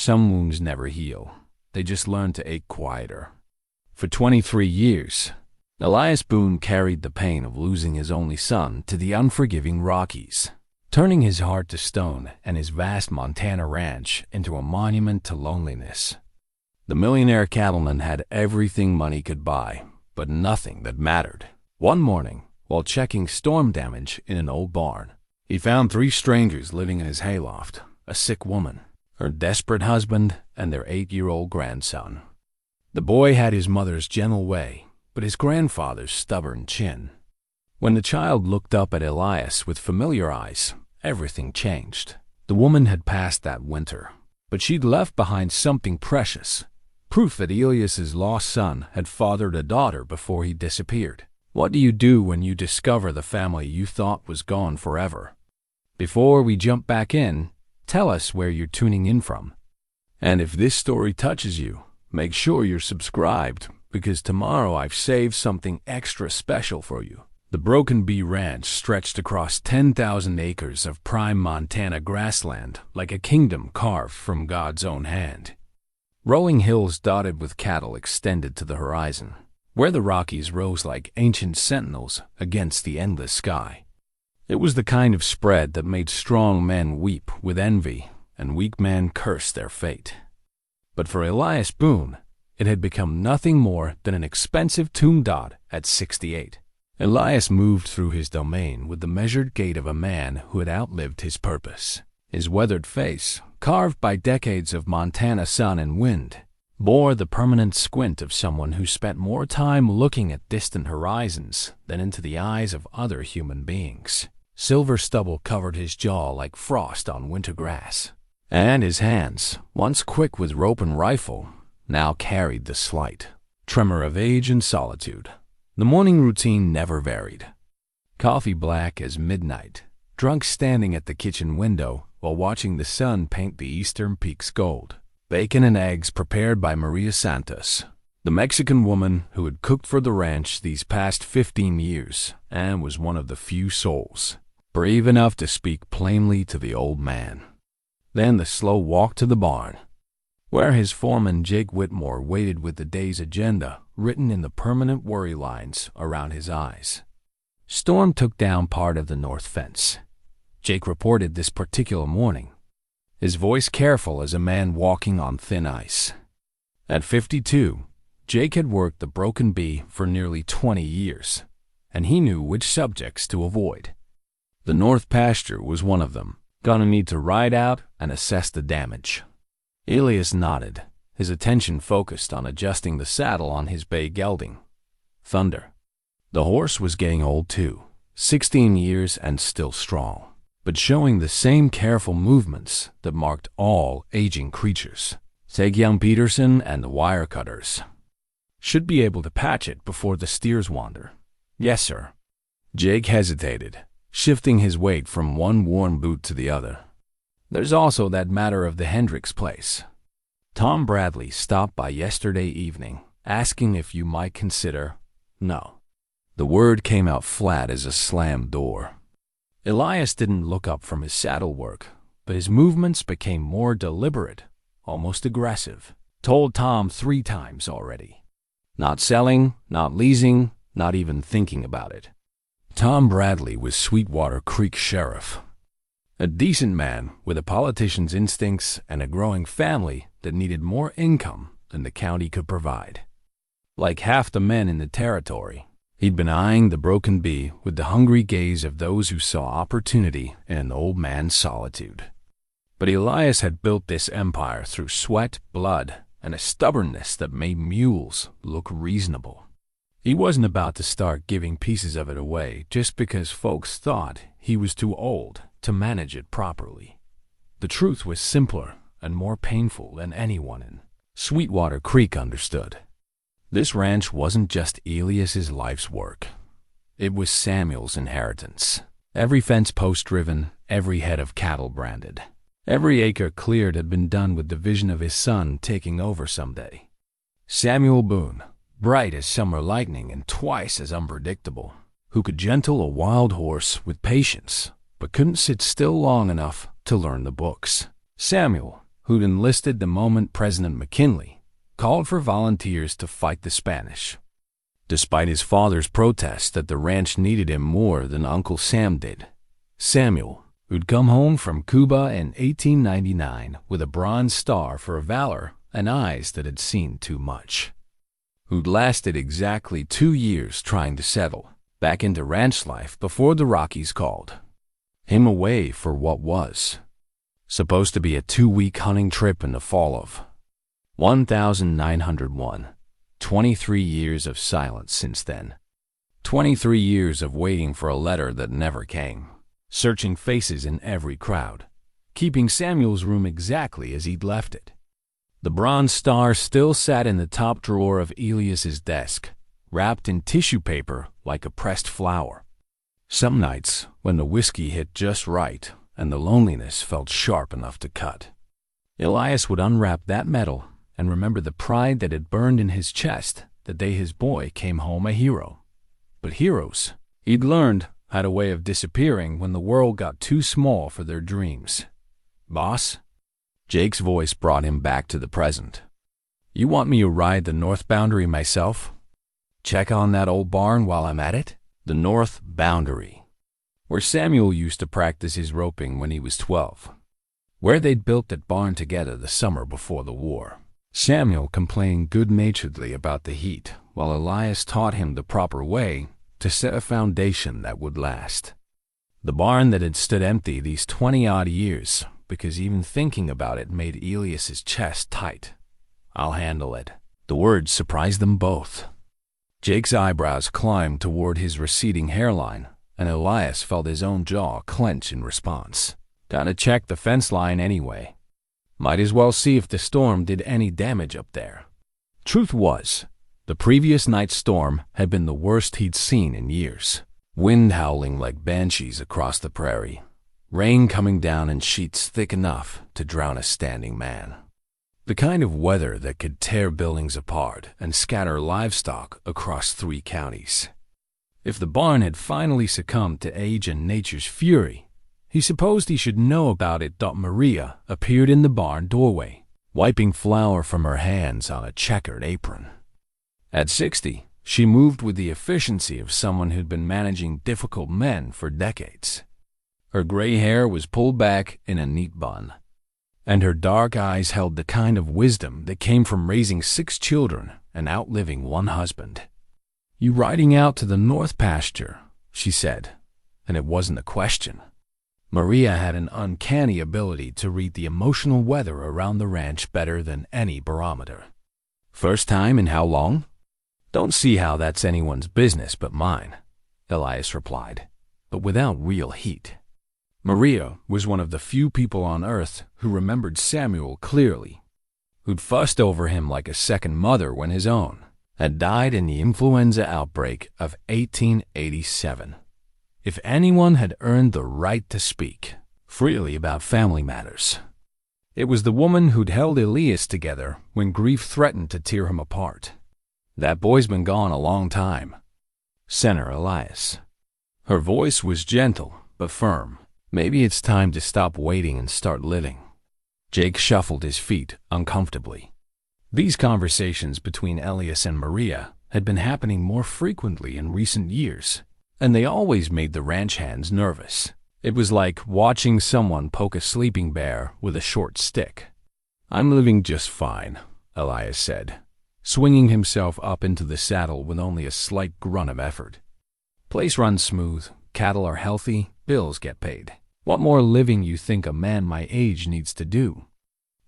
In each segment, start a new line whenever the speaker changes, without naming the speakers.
Some wounds never heal. They just learn to ache quieter. For 23 years, Elias Boone carried the pain of losing his only son to the unforgiving Rockies, turning his heart to stone and his vast Montana ranch into a monument to loneliness. The millionaire cattleman had everything money could buy, but nothing that mattered. One morning, while checking storm damage in an old barn, he found 3 strangers living in his hayloft: a sick woman, her desperate husband, and their 8-year-old grandson. The boy had his mother's gentle way, but his grandfather's stubborn chin. When the child looked up at Elias with familiar eyes, everything changed. The woman had passed that winter, but she'd left behind something precious, proof that Elias's lost son had fathered a daughter before he disappeared. What do you do when you discover the family you thought was gone forever? Before we jump back in, tell us where you're tuning in from. And if this story touches you, make sure you're subscribed, because tomorrow I've saved something extra special for you. The Broken Bee Ranch stretched across 10,000 acres of prime Montana grassland like a kingdom carved from God's own hand. Rolling hills dotted with cattle extended to the horizon, where the Rockies rose like ancient sentinels against the endless sky. It was the kind of spread that made strong men weep with envy and weak men curse their fate. But for Elias Boone, it had become nothing more than an expensive tomb dot at 68. Elias moved through his domain with the measured gait of a man who had outlived his purpose. His weathered face, carved by decades of Montana sun and wind, bore the permanent squint of someone who spent more time looking at distant horizons than into the eyes of other human beings. Silver stubble covered his jaw like frost on winter grass, and his hands, once quick with rope and rifle, now carried the slight tremor of age and solitude. The morning routine never varied. Coffee black as midnight, drunk standing at the kitchen window while watching the sun paint the eastern peaks gold. Bacon and eggs prepared by Maria Santos, the Mexican woman who had cooked for the ranch these past 15 years and was one of the few souls brave enough to speak plainly to the old man. Then the slow walk to the barn, where his foreman Jake Whitmore waited with the day's agenda written in the permanent worry lines around his eyes. Storm took down part of the north fence. Jake reported this particular morning, his voice careful as a man walking on thin ice. At 52, Jake had worked the Broken Bee for nearly 20 years, and he knew which subjects to avoid. The north pasture was one of them. Gonna need to ride out and assess the damage. Elias nodded, his attention focused on adjusting the saddle on his bay gelding, Thunder. The horse was getting old too, 16 years and still strong, but showing the same careful movements that marked all aging creatures. Take young Peterson and the wire cutters. Should be able to patch it before the steers wander. Yes, sir. Jake hesitated, shifting his weight from one worn boot to the other. There's also that matter of the Hendricks place. Tom Bradley stopped by yesterday evening, asking if you might consider. No. The word came out flat as a slammed door. Elias didn't look up from his saddle work, but his movements became more deliberate, almost aggressive. Told Tom 3 times already. Not selling, not leasing, not even thinking about it. Tom Bradley was Sweetwater Creek sheriff. A decent man with a politician's instincts and a growing family that needed more income than the county could provide. Like half the men in the territory, he'd been eyeing the Broken Bee with the hungry gaze of those who saw opportunity in an old man's solitude. But Elias had built this empire through sweat, blood, and a stubbornness that made mules look reasonable. He wasn't about to start giving pieces of it away just because folks thought he was too old to manage it properly. The truth was simpler and more painful than anyone in Sweetwater Creek understood. This ranch wasn't just Elias's life's work. It was Samuel's inheritance. Every fence post driven, every head of cattle branded. Every acre cleared had been done with the vision of his son taking over someday. Samuel Boone, bright as summer lightning and twice as unpredictable, who could gentle a wild horse with patience, but couldn't sit still long enough to learn the books. Samuel, who'd enlisted the moment President McKinley called for volunteers to fight the Spanish. Despite his father's protest that the ranch needed him more than Uncle Sam did, Samuel, who'd come home from Cuba in 1899 with a Bronze Star for valor and eyes that had seen too much, who'd lasted exactly 2 years trying to settle back into ranch life before the Rockies called him away for what was supposed to be a 2-week hunting trip in the fall of 1901. 23 years of silence since then. 23 years of waiting for a letter that never came, searching faces in every crowd, keeping Samuel's room exactly as he'd left it. The Bronze Star still sat in the top drawer of Elias's desk, wrapped in tissue paper like a pressed flower. Some nights, when the whiskey hit just right and the loneliness felt sharp enough to cut, Elias would unwrap that medal and remember the pride that had burned in his chest the day his boy came home a hero. But heroes, he'd learned, had a way of disappearing when the world got too small for their dreams. "Boss?" Jake's voice brought him back to the present. "You want me to ride the north boundary myself? Check on that old barn while I'm at it?" The north boundary, where Samuel used to practice his roping when he was 12, where they'd built that barn together the summer before the war. Samuel complained good-naturedly about the heat, while Elias taught him the proper way to set a foundation that would last. The barn that had stood empty these 20-odd years, because even thinking about it made Elias's chest tight. "I'll handle it." The words surprised them both. Jake's eyebrows climbed toward his receding hairline, and Elias felt his own jaw clench in response. "Gotta check the fence line anyway. Might as well see if the storm did any damage up there." Truth was, the previous night's storm had been the worst he'd seen in years. Wind howling like banshees across the prairie, rain coming down in sheets thick enough to drown a standing man. The kind of weather that could tear buildings apart and scatter livestock across 3 counties. If the barn had finally succumbed to age and nature's fury, he supposed he should know about it. Maria appeared in the barn doorway, wiping flour from her hands on a checkered apron. At 60, she moved with the efficiency of someone who'd been managing difficult men for decades. Her gray hair was pulled back in a neat bun, and her dark eyes held the kind of wisdom that came from raising 6 children and outliving 1 husband. "You riding out to the north pasture," she said, and it wasn't a question. Maria had an uncanny ability to read the emotional weather around the ranch better than any barometer. "First time in how long?" "Don't see how that's anyone's business but mine," Elias replied, but without real heat. Maria was one of the few people on earth who remembered Samuel clearly, who'd fussed over him like a second mother when his own had died in the influenza outbreak of 1887. If anyone had earned the right to speak freely about family matters, it was the woman who'd held Elias together when grief threatened to tear him apart. "That boy's been gone a long time," Senator Elias. Her voice was gentle but firm. "Maybe it's time to stop waiting and start living." Jake shuffled his feet uncomfortably. These conversations between Elias and Maria had been happening more frequently in recent years, and they always made the ranch hands nervous. It was like watching someone poke a sleeping bear with a short stick. "I'm living just fine," Elias said, swinging himself up into the saddle with only a slight grunt of effort. "Place runs smooth, cattle are healthy, bills get paid. What more living you think a man my age needs to do?"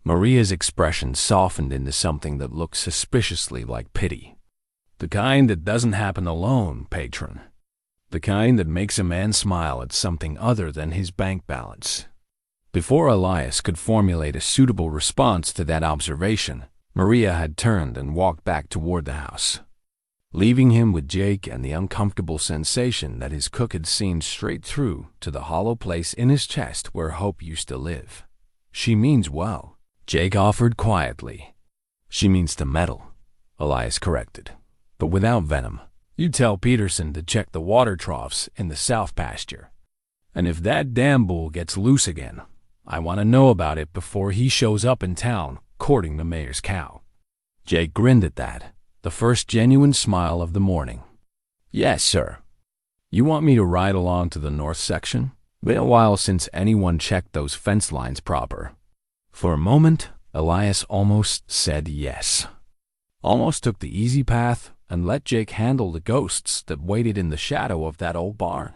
Maria's expression softened into something that looked suspiciously like pity. "The kind that doesn't happen alone, patron. The kind that makes a man smile at something other than his bank balance." Before Elias could formulate a suitable response to that observation, Maria had turned and walked back toward the house, leaving him with Jake and the uncomfortable sensation that his cook had seen straight through to the hollow place in his chest where hope used to live. "She means well," Jake offered quietly. "She means to meddle," Elias corrected, "but without venom. You tell Peterson to check the water troughs in the south pasture. And if that damn bull gets loose again, I want to know about it before he shows up in town courting the mayor's cow." Jake grinned at that, the first genuine smile of the morning. "Yes, sir. You want me to ride along to the north section? Been a while since anyone checked those fence lines proper." For a moment, Elias almost said yes. Almost took the easy path and let Jake handle the ghosts that waited in the shadow of that old barn.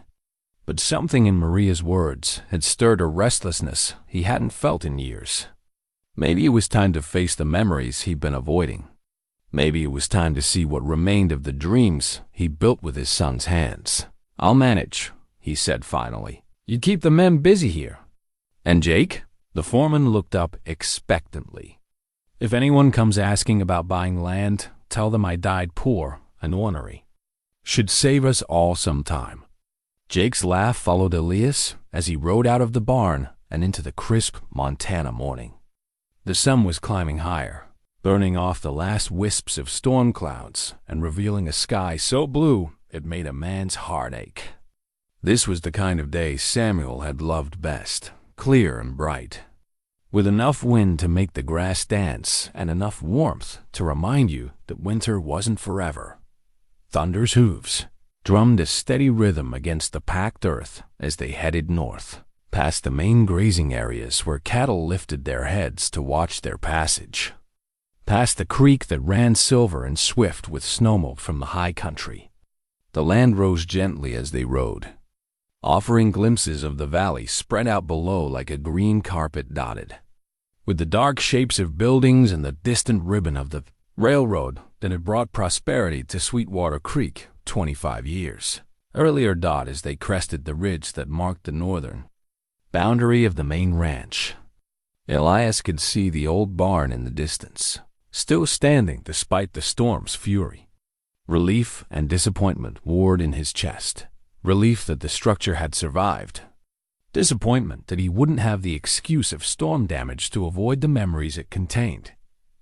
But something in Maria's words had stirred a restlessness he hadn't felt in years. Maybe it was time to face the memories he'd been avoiding. Maybe it was time to see what remained of the dreams he built with his son's hands. "I'll manage," he said finally. "You keep the men busy here." "And Jake?" The foreman looked up expectantly. "If anyone comes asking about buying land, tell them I died poor and ornery. Should save us all some time." Jake's laugh followed Elias as he rode out of the barn and into the crisp Montana morning. The sun was climbing higher, burning off the last wisps of storm clouds and revealing a sky so blue it made a man's heart ache. This was the kind of day Samuel had loved best, clear and bright, with enough wind to make the grass dance and enough warmth to remind you that winter wasn't forever. Thunder's hooves drummed a steady rhythm against the packed earth as they headed north, past the main grazing areas where cattle lifted their heads to watch their passage, past the creek that ran silver and swift with snowmelt from the high country. The land rose gently as they rode, offering glimpses of the valley spread out below like a green carpet dotted, with the dark shapes of buildings and the distant ribbon of the railroad that had brought prosperity to Sweetwater Creek 25 years earlier dot as they crested the ridge that marked the northern boundary of the main ranch. Elias could see the old barn in the distance, still standing despite the storm's fury. Relief and disappointment warred in his chest. Relief that the structure had survived. Disappointment that he wouldn't have the excuse of storm damage to avoid the memories it contained.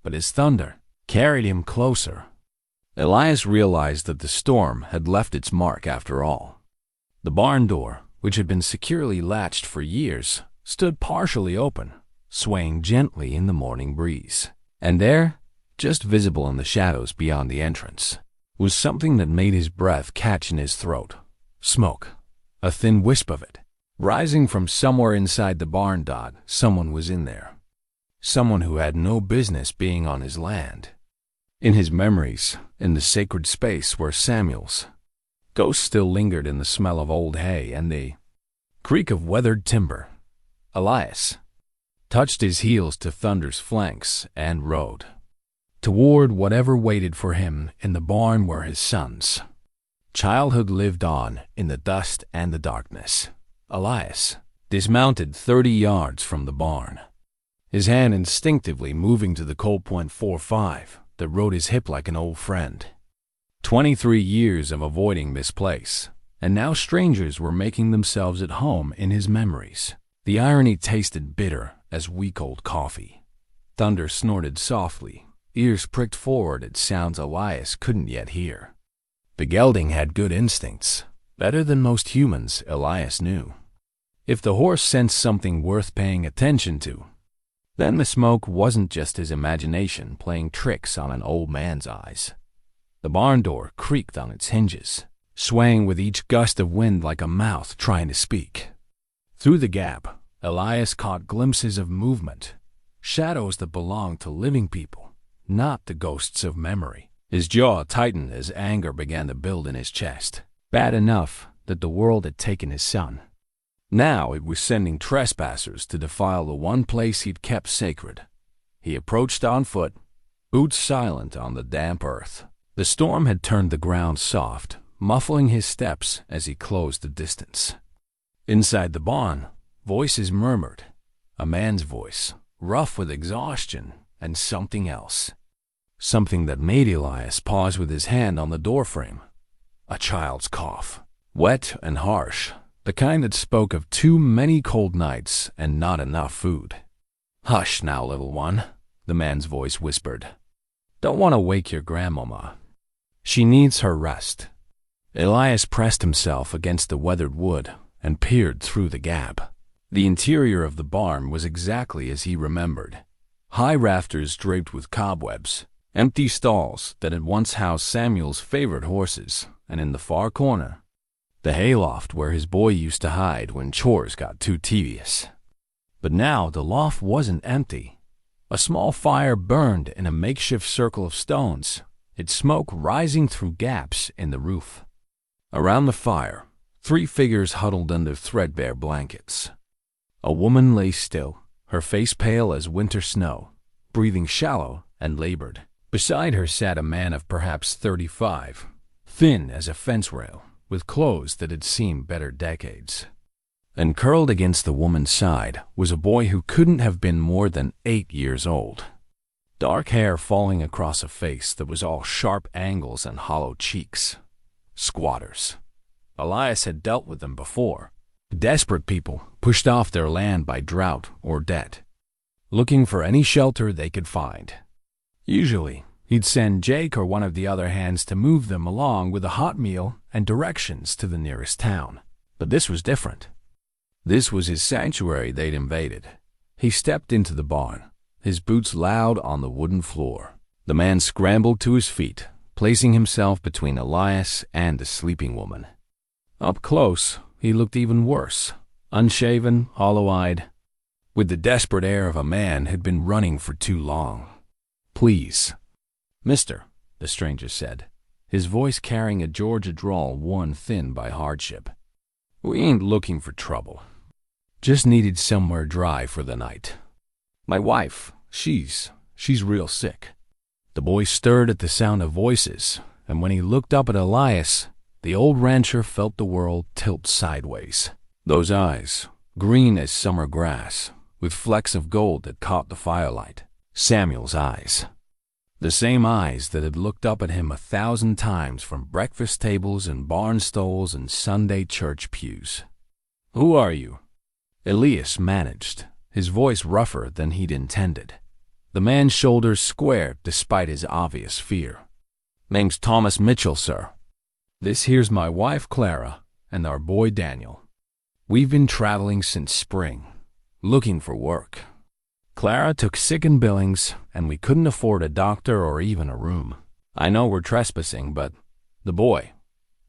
But his thunder carried him closer. Elias realized that the storm had left its mark after all. The barn door, which had been securely latched for years, stood partially open, swaying gently in the morning breeze. And there, just visible in the shadows beyond the entrance, was something that made his breath catch in his throat. Smoke, a thin wisp of it, rising from somewhere inside the barn dot. Someone was in there. Someone who had no business being on his land. In his memories, in the sacred space where Samuel's ghost still lingered in the smell of old hay and the creak of weathered timber, Elias touched his heels to Thunder's flanks and rode toward whatever waited for him in the barn where his sons' childhood lived on in the dust and the darkness. Elias dismounted 30 yards from the barn, his hand instinctively moving to the Colt .45 that rode his hip like an old friend. 23 years of avoiding this place, and now strangers were making themselves at home in his memories. The irony tasted bitter as week-old coffee. Thunder snorted softly, ears pricked forward at sounds Elias couldn't yet hear. The gelding had good instincts, better than most humans, Elias knew. If the horse sensed something worth paying attention to, then the smoke wasn't just his imagination playing tricks on an old man's eyes. The barn door creaked on its hinges, swaying with each gust of wind like a mouth trying to speak. Through the gap, Elias caught glimpses of movement, shadows that belonged to living people, not the ghosts of memory. His jaw tightened as anger began to build in his chest. Bad enough that the world had taken his son. Now it was sending trespassers to defile the one place he'd kept sacred. He approached on foot, boots silent on the damp earth. The storm had turned the ground soft, muffling his steps as he closed the distance. Inside the barn, voices murmured. A man's voice, rough with exhaustion, and something else. Something that made Elias pause with his hand on the doorframe. A child's cough, wet and harsh, the kind that spoke of too many cold nights and not enough food. "Hush now, little one," the man's voice whispered. "Don't want to wake your grandmama. She needs her rest." Elias pressed himself against the weathered wood and peered through the gap. The interior of the barn was exactly as he remembered. High rafters draped with cobwebs, empty stalls that had once housed Samuel's favorite horses, and in the far corner, the hayloft where his boy used to hide when chores got too tedious. But now the loft wasn't empty. A small fire burned in a makeshift circle of stones, its smoke rising through gaps in the roof. Around the fire, 3 figures huddled under threadbare blankets. A woman lay still, her face pale as winter snow, breathing shallow and labored. Beside her sat a man of perhaps 35, thin as a fence rail, with clothes that had seen better decades. And curled against the woman's side was a boy who couldn't have been more than 8 years old. Dark hair falling across a face that was all sharp angles and hollow cheeks. Squatters. Elias had dealt with them before. Desperate people pushed off their land by drought or debt, looking for any shelter they could find. Usually, he'd send Jake or one of the other hands to move them along with a hot meal and directions to the nearest town. But this was different. This was his sanctuary they'd invaded. He stepped into the barn, his boots loud on the wooden floor. The man scrambled to his feet, placing himself between Elias and the sleeping woman. Up close, he looked even worse, unshaven, hollow-eyed, with the desperate air of a man who'd been running for too long. "Please, mister," the stranger said, his voice carrying a Georgia drawl worn thin by hardship. "We ain't looking for trouble. Just needed somewhere dry for the night. My wife, she's real sick." The boy stirred at the sound of voices, and when he looked up at Elias, the old rancher felt the world tilt sideways. Those eyes, green as summer grass, with flecks of gold that caught the firelight. Samuel's eyes. The same eyes that had looked up at him 1,000 times from breakfast tables and barn stalls and Sunday church pews. "Who are you?" Elias managed, his voice rougher than he'd intended. The man's shoulders squared despite his obvious fear. "Name's Thomas Mitchell, sir. This here's my wife, Clara, and our boy, Daniel. We've been traveling since spring, looking for work. Clara took sick in Billings, and we couldn't afford a doctor or even a room. I know we're trespassing, but—" "The boy,"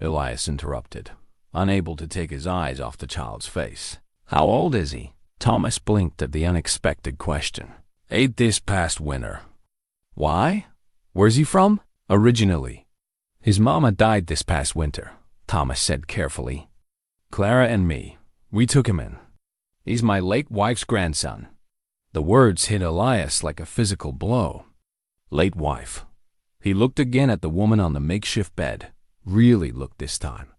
Elias interrupted, unable to take his eyes off the child's face. "How old is he?" Thomas blinked at the unexpected question. "8 this past winter." "Why? Where's he from?" "Originally. His mama died this past winter," Thomas said carefully. "Clara and me, we took him in. He's my late wife's grandson." The words hit Elias like a physical blow. Late wife. He looked again at the woman on the makeshift bed, really looked this time.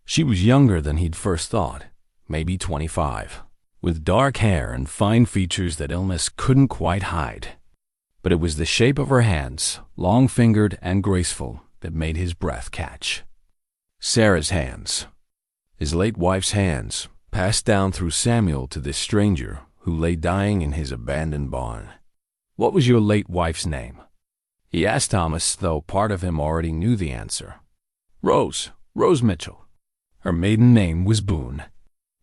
She was younger than he'd first thought, maybe 25, with dark hair and fine features that illness couldn't quite hide. But it was the shape of her hands, long-fingered and graceful, that made his breath catch. Sarah's hands. His late wife's hands, passed down through Samuel to this stranger who lay dying in his abandoned barn. "What was your late wife's name?" He asked Thomas, though part of him already knew the answer. Rose Mitchell. Her maiden name was Boone."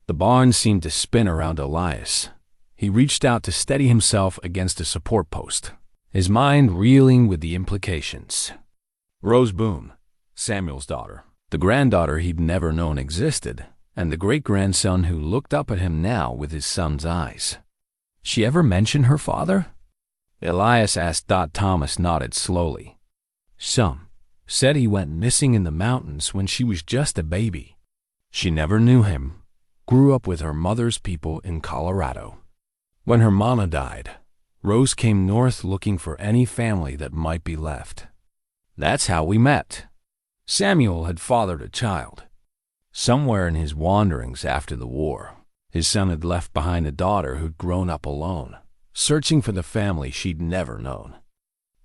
The barn seemed to spin around Elias. He reached out to steady himself against a support post, his mind reeling with the implications. Rose Boone, Samuel's daughter, the granddaughter he'd never known existed, and the great-grandson who looked up at him now with his son's eyes. "She ever mention her father?" Elias asked. Thomas nodded slowly. "Some. Said he went missing in the mountains when she was just a baby. She never knew him. Grew up with her mother's people in Colorado. When her mama died, Rose came north looking for any family that might be left. That's how we met. Samuel had fathered a child. Somewhere in his wanderings after the war, his son had left behind a daughter who'd grown up alone, searching for the family she'd never known.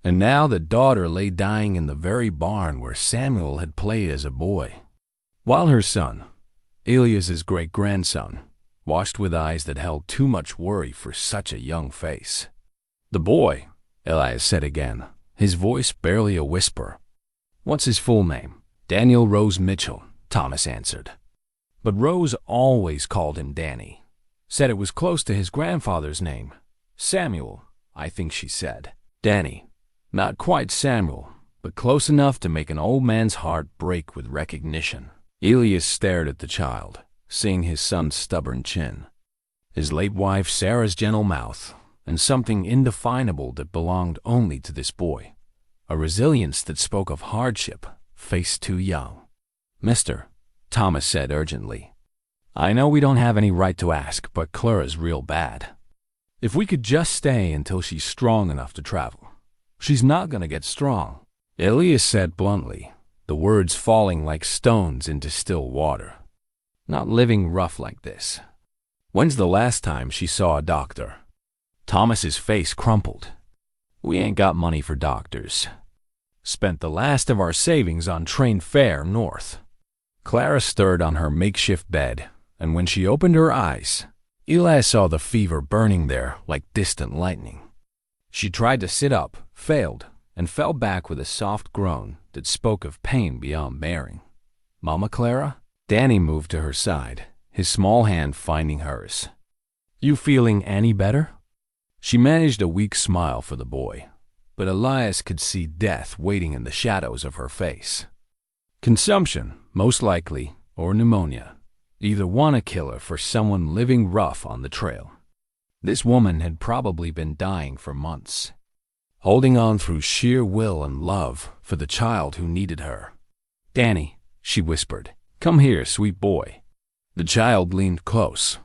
And now the daughter lay dying in the very barn where Samuel had played as a boy, while her son, Elias's great-grandson, watched with eyes that held too much worry for such a young face. "The boy," Elias said again, his voice barely a whisper. "What's his full name?" "Daniel Rose Mitchell," Thomas answered. But Rose always called him Danny. Said it was close to his grandfather's name. Samuel, I think she said. Danny. Not quite Samuel, but close enough to make an old man's heart break with recognition. Elias stared at the child, seeing his son's stubborn chin, his late wife Sarah's gentle mouth, and something indefinable that belonged only to this boy. A resilience that spoke of hardship, faced too young. Mister, Thomas said urgently, I know we don't have any right to ask, but Clara's real bad. If we could just stay until she's strong enough to travel. She's not gonna get strong. Elias said bluntly, the words falling like stones into still water. Not living rough like this. When's the last time she saw a doctor? Thomas's face crumpled. We ain't got money for doctors. Spent the last of our savings on train fare north. Clara stirred on her makeshift bed, and when she opened her eyes, Elias saw the fever burning there like distant lightning. She tried to sit up, failed, and fell back with a soft groan that spoke of pain beyond bearing. Mama Clara? Danny moved to her side, his small hand finding hers. You feeling any better? She managed a weak smile for the boy, but Elias could see death waiting in the shadows of her face. Consumption, most likely, or pneumonia. Either one a killer for someone living rough on the trail. This woman had probably been dying for months, holding on through sheer will and love for the child who needed her. Danny, she whispered, come here, sweet boy. The child leaned close,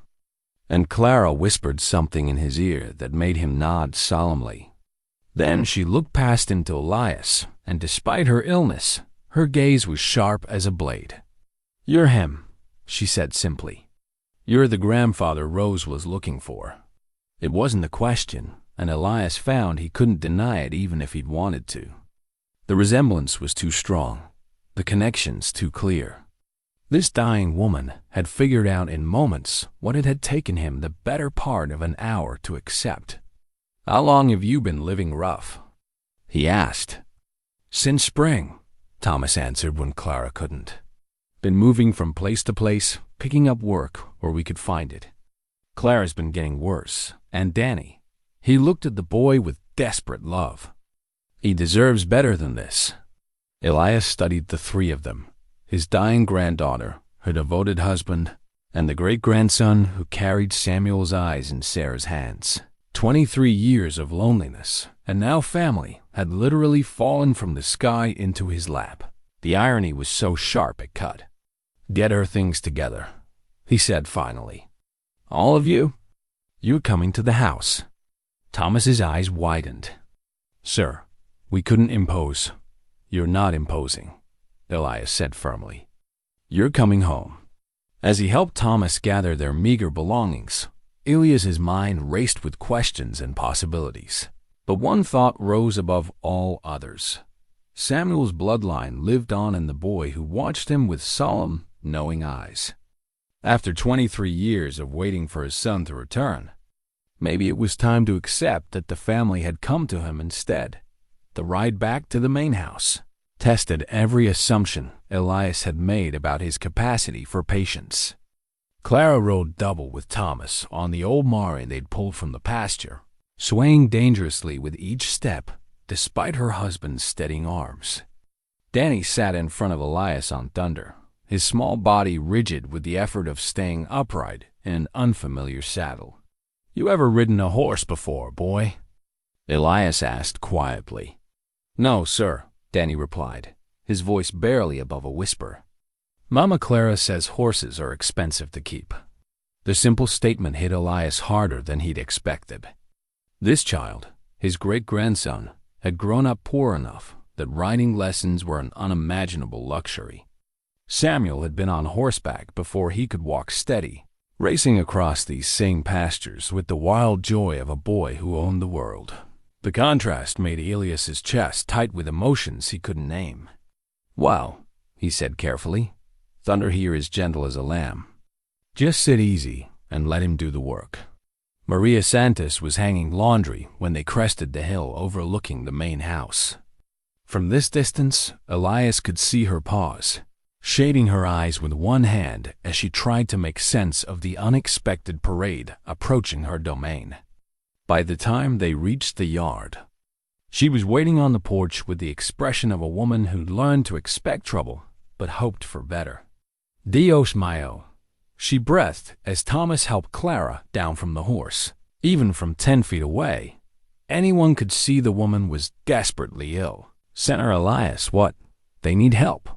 and Clara whispered something in his ear that made him nod solemnly. Then she looked past him to Elias, and despite her illness, her gaze was sharp as a blade. You're him, she said simply. You're the grandfather Rose was looking for. It wasn't a question, and Elias found he couldn't deny it even if he'd wanted to. The resemblance was too strong, the connections too clear. This dying woman had figured out in moments what it had taken him the better part of an hour to accept. How long have you been living rough? He asked. Since spring, Thomas answered when Clara couldn't. Been moving from place to place, picking up work where we could find it. Clara's been getting worse, and Danny. He looked at the boy with desperate love. He deserves better than this. Elias studied the three of them, his dying granddaughter, her devoted husband, and the great-grandson who carried Samuel's eyes in Sarah's hands. 23 years of loneliness, and now family, had literally fallen from the sky into his lap. The irony was so sharp it cut. Get her things together, he said finally. All of you? You're coming to the house. Thomas's eyes widened. Sir, we couldn't impose. You're not imposing, Elias said firmly. You're coming home. As he helped Thomas gather their meager belongings, Elias's mind raced with questions and possibilities. But one thought rose above all others. Samuel's bloodline lived on in the boy who watched him with solemn, knowing eyes. After 23 years of waiting for his son to return, maybe it was time to accept that the family had come to him instead. The ride back to the main house tested every assumption Elias had made about his capacity for patience. Clara rode double with Thomas on the old mare they'd pulled from the pasture, swaying dangerously with each step despite her husband's steadying arms. Danny sat in front of Elias on Thunder, his small body rigid with the effort of staying upright in an unfamiliar saddle. You ever ridden a horse before, boy? Elias asked quietly. No, sir, Danny replied, his voice barely above a whisper. Mama Clara says horses are expensive to keep. The simple statement hit Elias harder than he'd expected. This child, his great-grandson, had grown up poor enough that riding lessons were an unimaginable luxury. Samuel had been on horseback before he could walk steady, racing across these same pastures with the wild joy of a boy who owned the world. The contrast made Elias's chest tight with emotions he couldn't name. Well, he said carefully, Thunder here is gentle as a lamb. Just sit easy and let him do the work. Maria Santos was hanging laundry when they crested the hill overlooking the main house. From this distance, Elias could see her pause, shading her eyes with one hand as she tried to make sense of the unexpected parade approaching her domain. By the time they reached the yard, she was waiting on the porch with the expression of a woman who'd learned to expect trouble but hoped for better. Dios mío, she breathed as Thomas helped Clara down from the horse. Even from 10 feet away, anyone could see the woman was desperately ill. Senator Elias, what? They need help,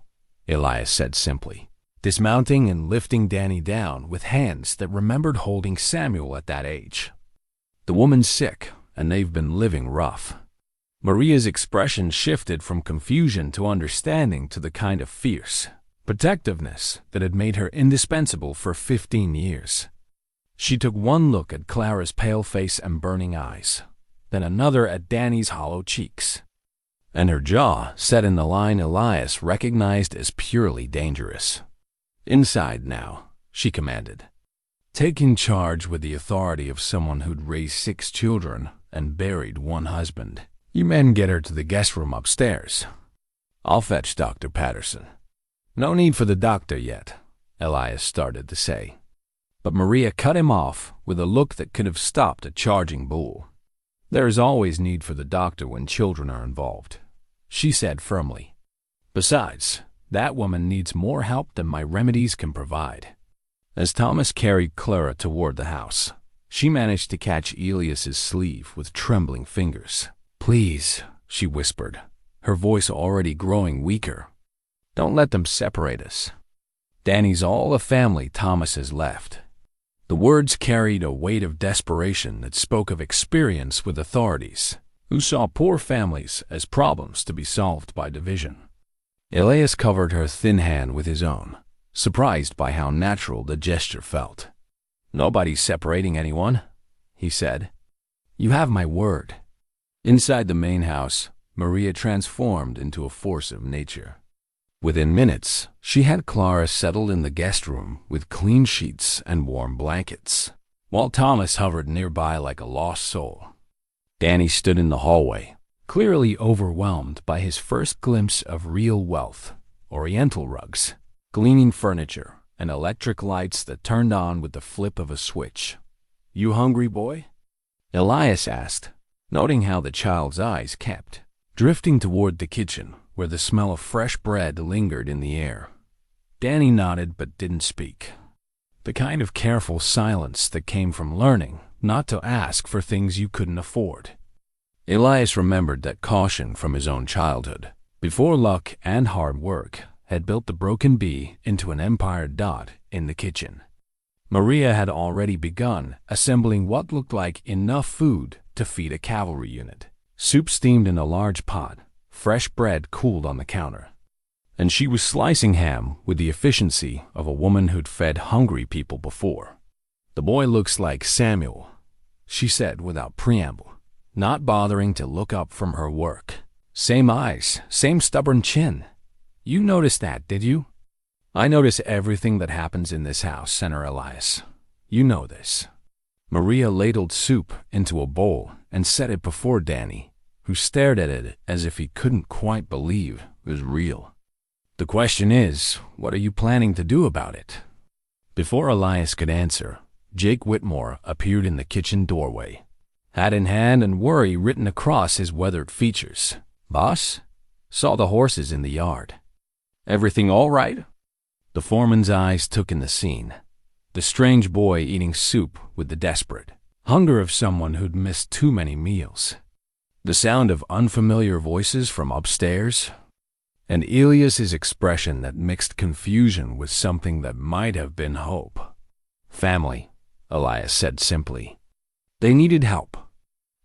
Elias said simply, dismounting and lifting Danny down with hands that remembered holding Samuel at that age. The woman's sick, and they've been living rough. Maria's expression shifted from confusion to understanding to the kind of fierce protectiveness that had made her indispensable for 15 years. She took one look at Clara's pale face and burning eyes, then another at Danny's hollow cheeks, and her jaw set in the line Elias recognized as purely dangerous. "Inside now," she commanded, taking charge with the authority of someone who'd raised 6 children and buried 1 husband. "You men get her to the guest room upstairs. I'll fetch Dr. Patterson." "No need for the doctor yet," Elias started to say, but Maria cut him off with a look that could have stopped a charging bull. "There is always need for the doctor when children are involved," she said firmly. "Besides, that woman needs more help than my remedies can provide." As Thomas carried Clara toward the house, she managed to catch Elias's sleeve with trembling fingers. "Please," she whispered, her voice already growing weaker. "Don't let them separate us. Danny's all the family Thomas has left." The words carried a weight of desperation that spoke of experience with authorities who saw poor families as problems to be solved by division. Elias covered her thin hand with his own, surprised by how natural the gesture felt. "Nobody's separating anyone," he said. "You have my word." Inside the main house, Maria transformed into a force of nature. Within minutes, she had Clara settled in the guest room with clean sheets and warm blankets, while Thomas hovered nearby like a lost soul. Danny stood in the hallway, clearly overwhelmed by his first glimpse of real wealth: oriental rugs, gleaming furniture, and electric lights that turned on with the flip of a switch. "You hungry, boy?" Elias asked, noting how the child's eyes kept drifting toward the kitchen, where the smell of fresh bread lingered in the air. Danny nodded but didn't speak, the kind of careful silence that came from learning not to ask for things you couldn't afford. Elias remembered that caution from his own childhood, before luck and hard work had built the broken bee into an empire dot in the kitchen. Maria had already begun assembling what looked like enough food to feed a cavalry unit. Soup steamed in a large pot, fresh bread cooled on the counter, and she was slicing ham with the efficiency of a woman who'd fed hungry people before. "The boy looks like Samuel," she said without preamble, not bothering to look up from her work. "Same eyes, same stubborn chin. You noticed that, did you?" "I notice everything that happens in this house, Senator Elias. You know this." Maria ladled soup into a bowl and set it before Danny, who stared at it as if he couldn't quite believe it was real. "The question is, what are you planning to do about it?" Before Elias could answer, Jake Whitmore appeared in the kitchen doorway, hat in hand and worry written across his weathered features. "Boss? Saw the horses in the yard. Everything all right?" The foreman's eyes took in the scene. The strange boy eating soup with the desperate hunger of someone who'd missed too many meals. The sound of unfamiliar voices from upstairs, and Elias's expression that mixed confusion with something that might have been hope. "Family," Elias said simply. "They needed help."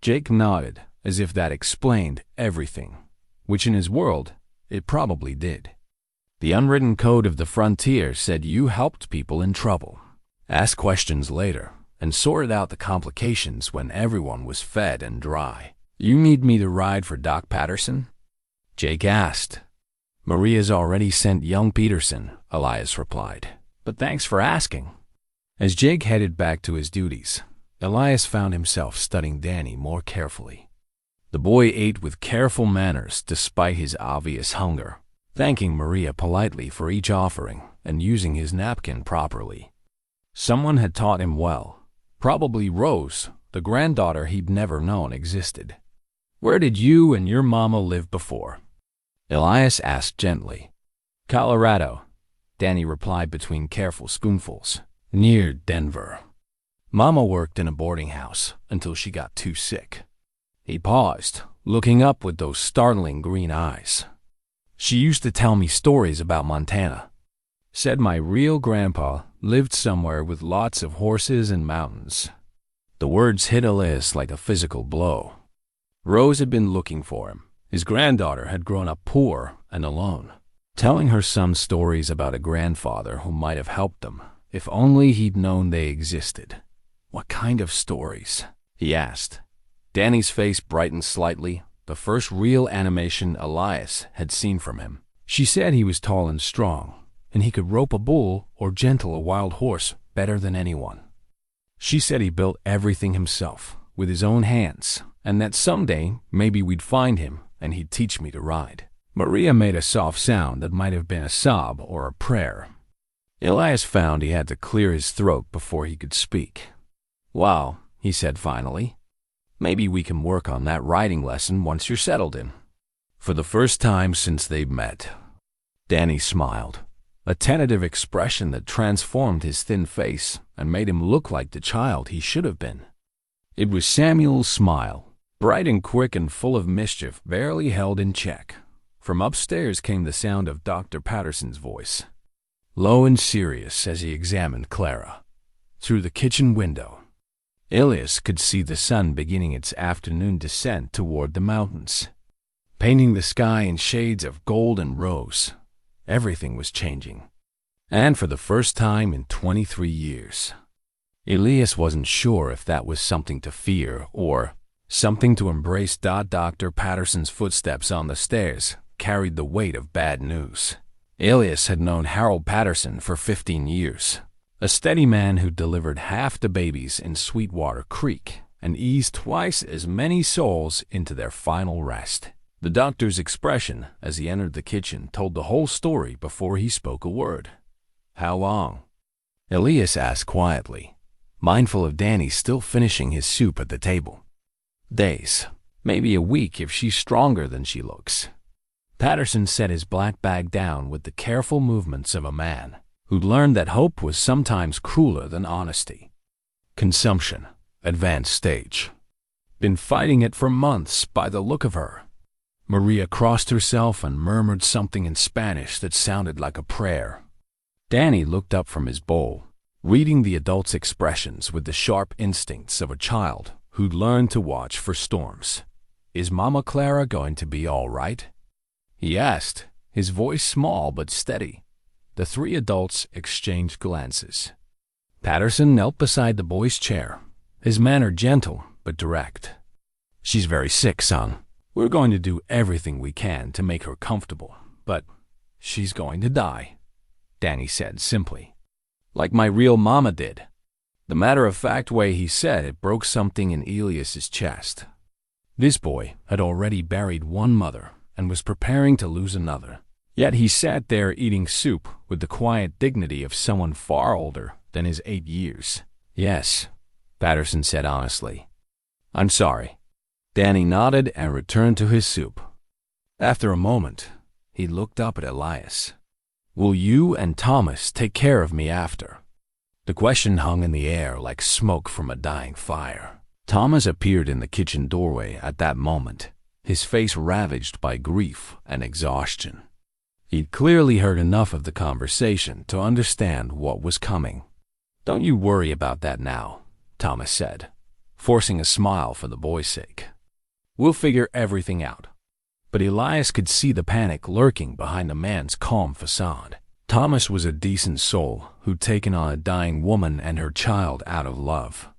Jake nodded, as if that explained everything, which in his world, it probably did. The unwritten code of the frontier said you helped people in trouble, asked questions later, and sorted out the complications when everyone was fed and dry. "You need me to ride for Doc Patterson?" Jake asked. "Maria's already sent young Peterson," Elias replied. "But thanks for asking." As Jake headed back to his duties, Elias found himself studying Danny more carefully. The boy ate with careful manners despite his obvious hunger, thanking Maria politely for each offering and using his napkin properly. Someone had taught him well. Probably Rose, the granddaughter he'd never known existed. "Where did you and your mama live before?" Elias asked gently. "Colorado," Danny replied between careful spoonfuls. "Near Denver. Mama worked in a boarding house until she got too sick." He paused, looking up with those startling green eyes. "She used to tell me stories about Montana. Said my real grandpa lived somewhere with lots of horses and mountains." The words hit Elias like a physical blow. Rose had been looking for him. His granddaughter had grown up poor and alone, telling her son stories about a grandfather who might have helped them, if only he'd known they existed. "What kind of stories?" he asked. Danny's face brightened slightly, the first real animation Elias had seen from him. "She said he was tall and strong, and he could rope a bull or gentle a wild horse better than anyone. She said he built everything himself, with his own hands, and that someday maybe we'd find him and he'd teach me to ride." Maria made a soft sound that might have been a sob or a prayer. Elias found he had to clear his throat before he could speak. "Well," he said finally, "maybe we can work on that riding lesson once you're settled in." For the first time since they'd met, Danny smiled, a tentative expression that transformed his thin face and made him look like the child he should have been. It was Samuel's smile, bright and quick and full of mischief, barely held in check. From upstairs came the sound of Dr. Patterson's voice, low and serious as he examined Clara. Through the kitchen window, Elias could see the sun beginning its afternoon descent toward the mountains, painting the sky in shades of gold and rose. Everything was changing, and for the first time in 23 years. Elias wasn't sure if that was something to fear or something to embrace. Dr. Patterson's footsteps on the stairs carried the weight of bad news. Elias had known Harold Patterson for 15 years, a steady man who delivered half the babies in Sweetwater Creek and eased twice as many souls into their final rest. The doctor's expression as he entered the kitchen told the whole story before he spoke a word. "How long?" Elias asked quietly, mindful of Danny still finishing his soup at the table. "Days. Maybe a week if she's stronger than she looks." Patterson set his black bag down with the careful movements of a man who'd learned that hope was sometimes crueler than honesty. "Consumption. Advanced stage. Been fighting it for months by the look of her." Maria crossed herself and murmured something in Spanish that sounded like a prayer. Danny looked up from his bowl, reading the adult's expressions with the sharp instincts of a child who'd learned to watch for storms. "Is Mama Clara going to be all right?" he asked, his voice small but steady. The three adults exchanged glances. Patterson knelt beside the boy's chair, his manner gentle but direct. "She's very sick, son. We're going to do everything we can to make her comfortable, but she's going to die," Danny said simply. "Like my real mama did." The matter-of-fact way he said it broke something in Elias's chest. This boy had already buried one mother and was preparing to lose another. Yet he sat there eating soup with the quiet dignity of someone far older than his 8 years. "Yes," Patterson said honestly. "I'm sorry." Danny nodded and returned to his soup. After a moment, he looked up at Elias. "Will you and Thomas take care of me after?" The question hung in the air like smoke from a dying fire. Thomas appeared in the kitchen doorway at that moment, his face ravaged by grief and exhaustion. He'd clearly heard enough of the conversation to understand what was coming. "Don't you worry about that now," Thomas said, forcing a smile for the boy's sake. "We'll figure everything out." But Elias could see the panic lurking behind the man's calm facade. Thomas was a decent soul who'd taken on a dying woman and her child out of love.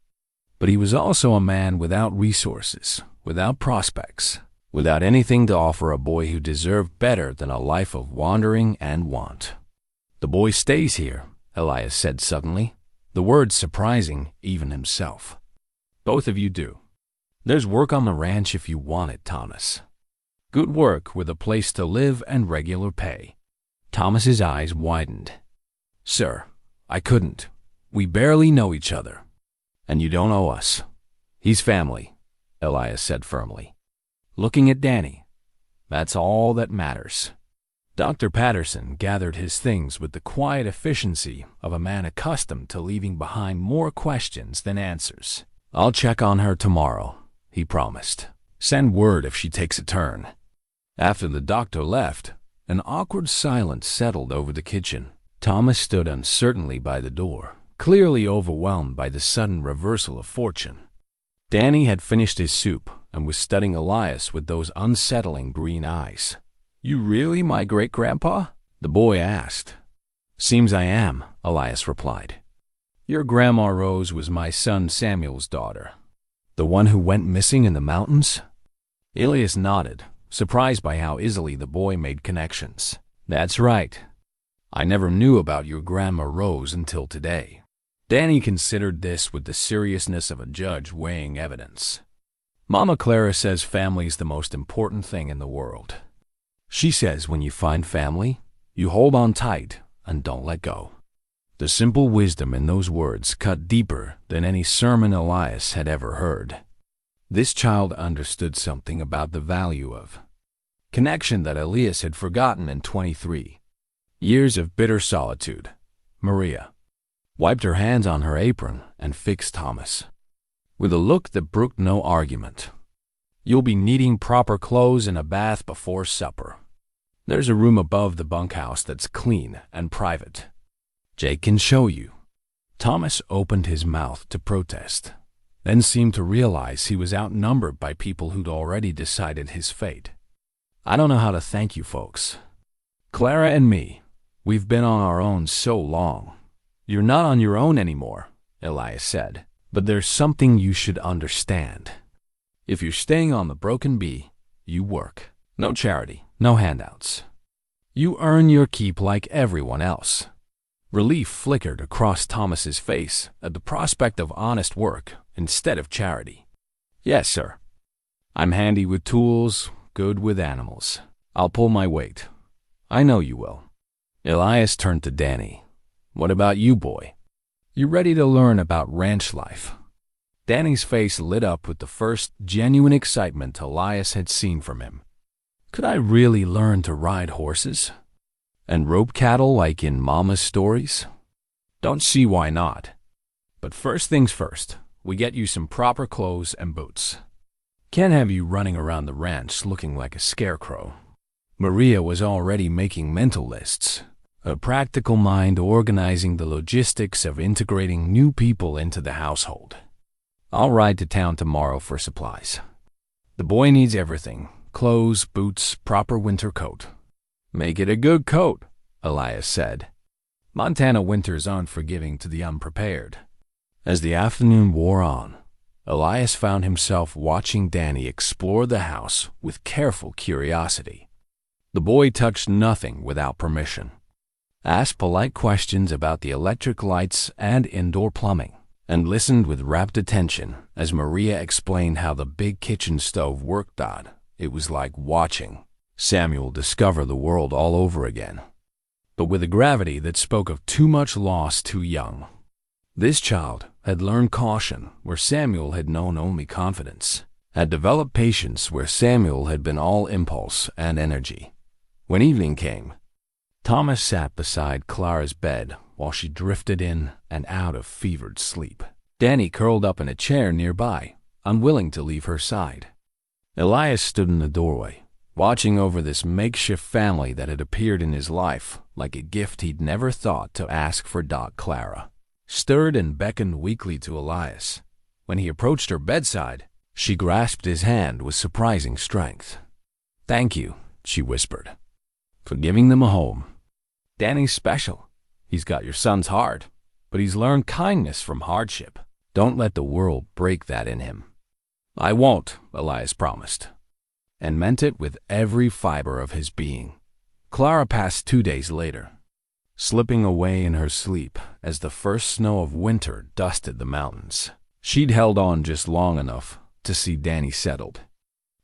But he was also a man without resources, without prospects, without anything to offer a boy who deserved better than a life of wandering and want. "The boy stays here," Elias said suddenly, the words surprising even himself. "Both of you do. There's work on the ranch if you want it, Thomas." Good work with a place to live and regular pay. Thomas's eyes widened. Sir, I couldn't. We barely know each other. And you don't owe us. He's family, Elias said firmly. Looking at Danny, that's all that matters. Dr. Patterson gathered his things with the quiet efficiency of a man accustomed to leaving behind more questions than answers. I'll check on her tomorrow, he promised. Send word if she takes a turn. After the doctor left, an awkward silence settled over the kitchen. Thomas stood uncertainly by the door, clearly overwhelmed by the sudden reversal of fortune. Danny had finished his soup and was studying Elias with those unsettling green eyes. You really my great-grandpa? The boy asked. Seems I am, Elias replied. Your Grandma Rose was my son Samuel's daughter. The one who went missing in the mountains? Elias nodded, surprised by how easily the boy made connections. That's right. I never knew about your Grandma Rose until today. Danny considered this with the seriousness of a judge weighing evidence. Mama Clara says family's the most important thing in the world. She says when you find family, you hold on tight and don't let go. The simple wisdom in those words cut deeper than any sermon Elias had ever heard. This child understood something about the value of connection that Elias had forgotten in 23 years of bitter solitude. Maria wiped her hands on her apron and fixed Thomas with a look that brooked no argument. You'll be needing proper clothes and a bath before supper. There's a room above the bunkhouse that's clean and private. Jake can show you. Thomas opened his mouth to protest, then seemed to realize he was outnumbered by people who'd already decided his fate. I don't know how to thank you folks. Clara and me, we've been on our own so long. You're not on your own anymore, Elias said, but there's something you should understand. If you're staying on the Broken Bee, you work. No charity, no handouts. You earn your keep like everyone else. Relief flickered across Thomas's face at the prospect of honest work instead of charity. Yes, sir. I'm handy with tools, good with animals. I'll pull my weight. I know you will. Elias turned to Danny. What about you, boy? You ready to learn about ranch life? Danny's face lit up with the first genuine excitement Elias had seen from him. Could I really learn to ride horses? And rope cattle like in Mama's stories? Don't see why not. But first things first, we get you some proper clothes and boots. Can't have you running around the ranch looking like a scarecrow. Maria was already making mental lists, a practical mind organizing the logistics of integrating new people into the household. I'll ride to town tomorrow for supplies. The boy needs everything: clothes, boots, proper winter coat. Make it a good coat, Elias said. Montana winters aren't forgiving to the unprepared. As the afternoon wore on, Elias found himself watching Danny explore the house with careful curiosity. The boy touched nothing without permission, asked polite questions about the electric lights and indoor plumbing, and listened with rapt attention as Maria explained how the big kitchen stove worked on. It was like watching Samuel discover the world all over again, but with a gravity that spoke of too much loss too young. This child had learned caution where Samuel had known only confidence, had developed patience where Samuel had been all impulse and energy. When evening came, Thomas sat beside Clara's bed while she drifted in and out of fevered sleep. Danny curled up in a chair nearby, unwilling to leave her side. Elias stood in the doorway, watching over this makeshift family that had appeared in his life like a gift he'd never thought to ask for. Clara stirred and beckoned weakly to Elias. When he approached her bedside, she grasped his hand with surprising strength. "Thank you," she whispered, "for giving them a home. Danny's special. He's got your son's heart, but he's learned kindness from hardship. Don't let the world break that in him." "I won't," Elias promised, and meant it with every fiber of his being. Clara passed 2 days later, slipping away in her sleep as the first snow of winter dusted the mountains. She'd held on just long enough to see Danny settled.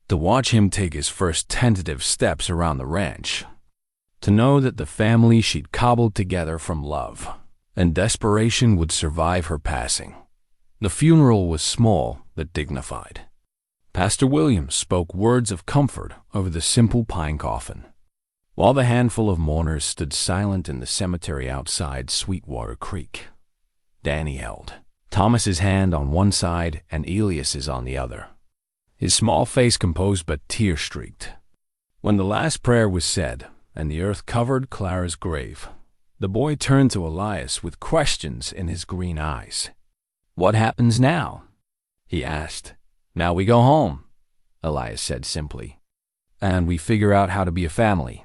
To watch him take his first tentative steps around the ranch. To know that the family she'd cobbled together from love and desperation would survive her passing. The funeral was small but dignified. Pastor Williams spoke words of comfort over the simple pine coffin, while the handful of mourners stood silent in the cemetery outside Sweetwater Creek. Danny held Thomas's hand on one side and Elias's on the other, his small face composed but tear-streaked. When the last prayer was said and the earth covered Clara's grave, the boy turned to Elias with questions in his green eyes. "What happens now?" he asked. "Now we go home," Elias said simply, "and we figure out how to be a family."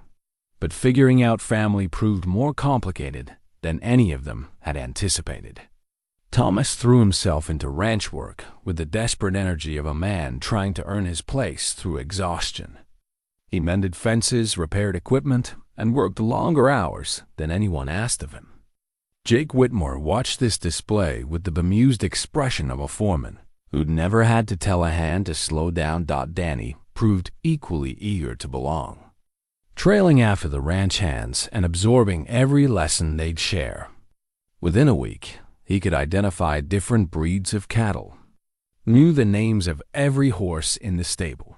But figuring out family proved more complicated than any of them had anticipated. Thomas threw himself into ranch work with the desperate energy of a man trying to earn his place through exhaustion. He mended fences, repaired equipment, and worked longer hours than anyone asked of him. Jake Whitmore watched this display with the bemused expression of a foreman who'd never had to tell a hand to slow down. Danny proved equally eager to belong, trailing after the ranch hands and absorbing every lesson they'd share. Within a week, he could identify different breeds of cattle, knew the names of every horse in the stable,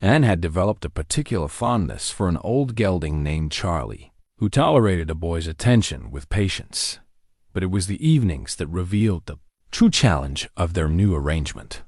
and had developed a particular fondness for an old gelding named Charlie, who tolerated a boy's attention with patience. But it was the evenings that revealed the true challenge of their new arrangement.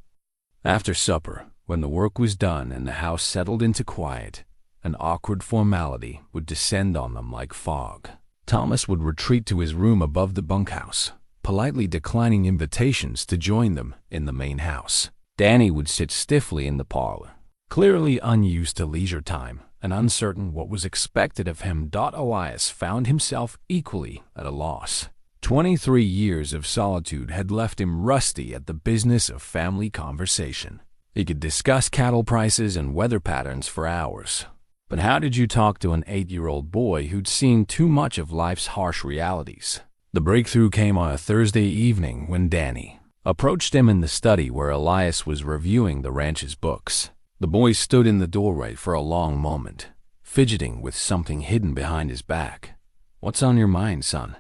After supper, when the work was done and the house settled into quiet, an awkward formality would descend on them like fog. Thomas would retreat to his room above the bunkhouse, politely declining invitations to join them in the main house. Danny would sit stiffly in the parlor, clearly unused to leisure time and uncertain what was expected of him. Elias found himself equally at a loss. 23 years of solitude had left him rusty at the business of family conversation. He could discuss cattle prices and weather patterns for hours. But how did you talk to an 8-year-old boy who'd seen too much of life's harsh realities? The breakthrough came on a Thursday evening when Danny approached him in the study where Elias was reviewing the ranch's books. The boy stood in the doorway for a long moment, fidgeting with something hidden behind his back. "What's on your mind, son?"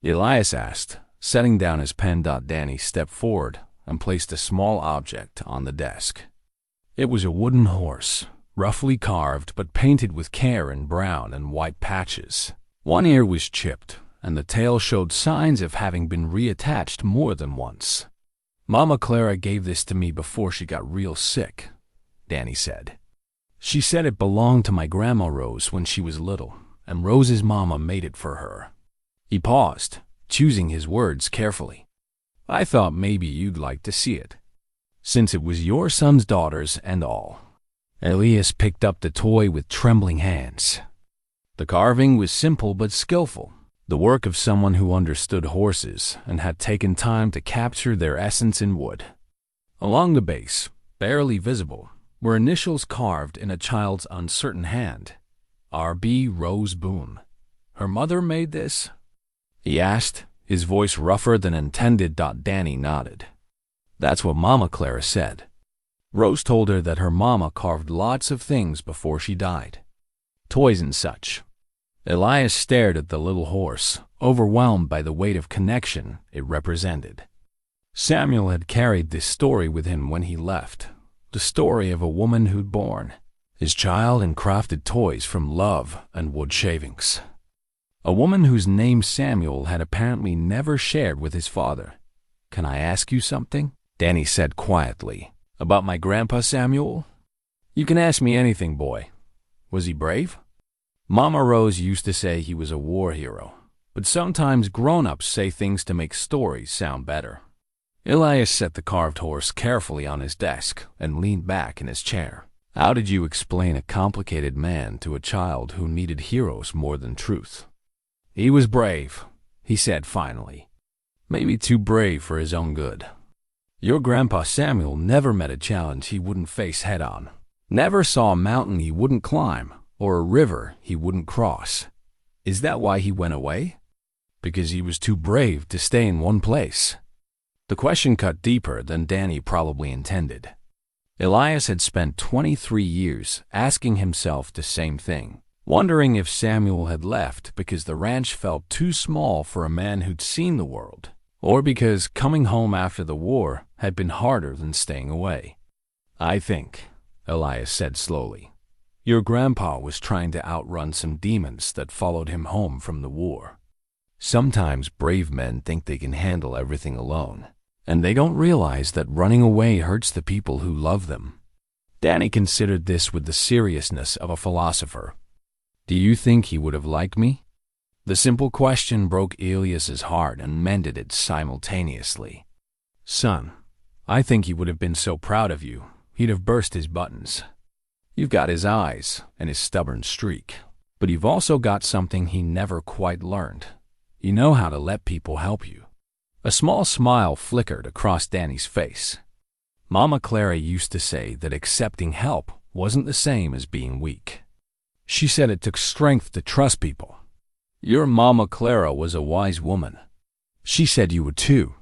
Elias asked, setting down his pen. Danny stepped forward and placed a small object on the desk. It was a wooden horse, roughly carved but painted with care in brown and white patches. One ear was chipped, and the tail showed signs of having been reattached more than once. "Mama Clara gave this to me before she got real sick," Danny said. "She said it belonged to my Grandma Rose when she was little, and Rose's mama made it for her." He paused, choosing his words carefully. "I thought maybe you'd like to see it, since it was your son's daughter's and all." Elias picked up the toy with trembling hands. The carving was simple but skillful, the work of someone who understood horses and had taken time to capture their essence in wood. Along the base, barely visible, were initials carved in a child's uncertain hand. R.B. Rose Boone. "Her mother made this?" he asked, his voice rougher than intended. Danny nodded. "That's what Mama Clara said. Rose told her that her mama carved lots of things before she died. Toys and such." Elias stared at the little horse, overwhelmed by the weight of connection it represented. Samuel had carried this story with him when he left, the story of a woman who'd borne his child and crafted toys from love and wood shavings. A woman whose name Samuel had apparently never shared with his father. "Can I ask you something?" Danny said quietly. "About my grandpa Samuel?" "You can ask me anything, boy. Was he brave?" Mama Rose used to say he was a war hero, but sometimes grown-ups say things to make stories sound better. Elias set the carved horse carefully on his desk and leaned back in his chair. "How did you explain a complicated man to a child who needed heroes more than truth?" "He was brave," he said finally. "Maybe too brave for his own good. Your grandpa Samuel never met a challenge he wouldn't face head-on, never saw a mountain he wouldn't climb, or a river he wouldn't cross. Is that why he went away? Because he was too brave to stay in one place?" The question cut deeper than Danny probably intended. Elias had spent 23 years asking himself the same thing, wondering if Samuel had left because the ranch felt too small for a man who'd seen the world, or because coming home after the war had been harder than staying away. "I think," Elias said slowly, "your grandpa was trying to outrun some demons that followed him home from the war. Sometimes brave men think they can handle everything alone, and they don't realize that running away hurts the people who love them." Danny considered this with the seriousness of a philosopher. "Do you think he would have liked me?" The simple question broke Elias's heart and mended it simultaneously. "Son, I think he would have been so proud of you, he'd have burst his buttons. You've got his eyes and his stubborn streak, but you've also got something he never quite learned. You know how to let people help you." A small smile flickered across Danny's face. Mama Clara used to say that accepting help wasn't the same as being weak. She said it took strength to trust people. Your Mama Clara was a wise woman. She said you would too.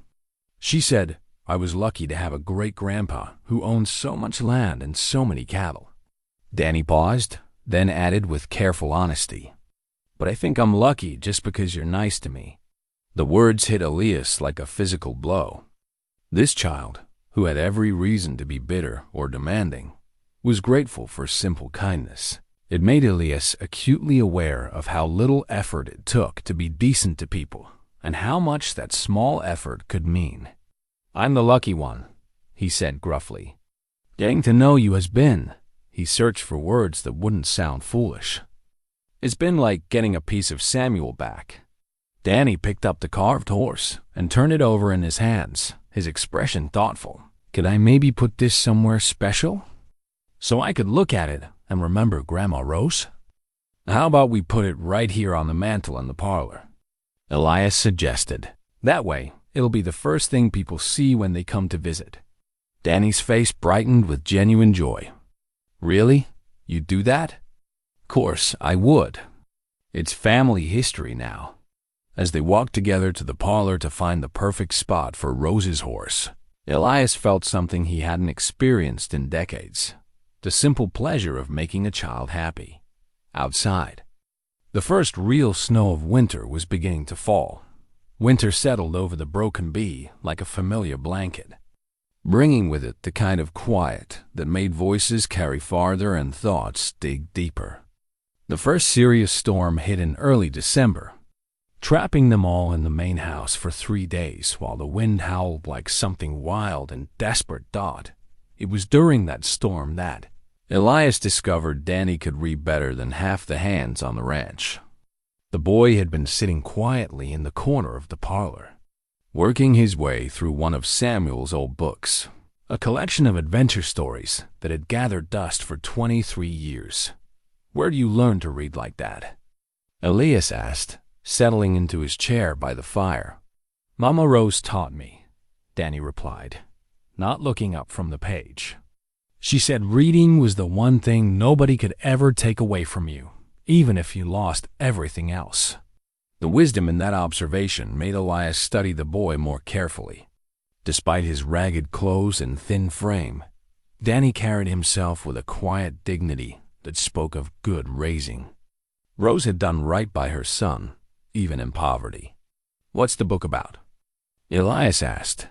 She said, "I was lucky to have a great-grandpa who owned so much land and so many cattle." Danny paused, then added with careful honesty, "But I think I'm lucky just because you're nice to me." The words hit Elias like a physical blow. This child, who had every reason to be bitter or demanding, was grateful for simple kindness. It made Elias acutely aware of how little effort it took to be decent to people, and how much that small effort could mean. "I'm the lucky one," he said gruffly. "Getting to know you has been," he searched for words that wouldn't sound foolish. "It's been like getting a piece of Samuel back." Danny picked up the carved horse and turned it over in his hands, his expression thoughtful. "Could I maybe put this somewhere special, so I could look at it and remember Grandma Rose? How about we put it right here on the mantel in the parlor?" Elias suggested. "That way, it'll be the first thing people see when they come to visit." Danny's face brightened with genuine joy. "Really? You'd do that?" "Course I would. It's family history now." As they walked together to the parlor to find the perfect spot for Rose's horse, Elias felt something he hadn't experienced in decades. The simple pleasure of making a child happy. Outside, the first real snow of winter was beginning to fall. Winter settled over the broken bee like a familiar blanket, bringing with it the kind of quiet that made voices carry farther and thoughts dig deeper. The first serious storm hit in early December, trapping them all in the main house for 3 days while the wind howled like something wild and desperate. It was during that storm that Elias discovered Danny could read better than half the hands on the ranch. The boy had been sitting quietly in the corner of the parlor, working his way through one of Samuel's old books, a collection of adventure stories that had gathered dust for 23 years. "Where do you learn to read like that?" Elias asked, settling into his chair by the fire. "Mama Rose taught me," Danny replied, not looking up from the page. "She said reading was the one thing nobody could ever take away from you, even if you lost everything else." The wisdom in that observation made Elias study the boy more carefully. Despite his ragged clothes and thin frame, Danny carried himself with a quiet dignity that spoke of good raising. Rose had done right by her son, even in poverty. "What's the book about?" Elias asked.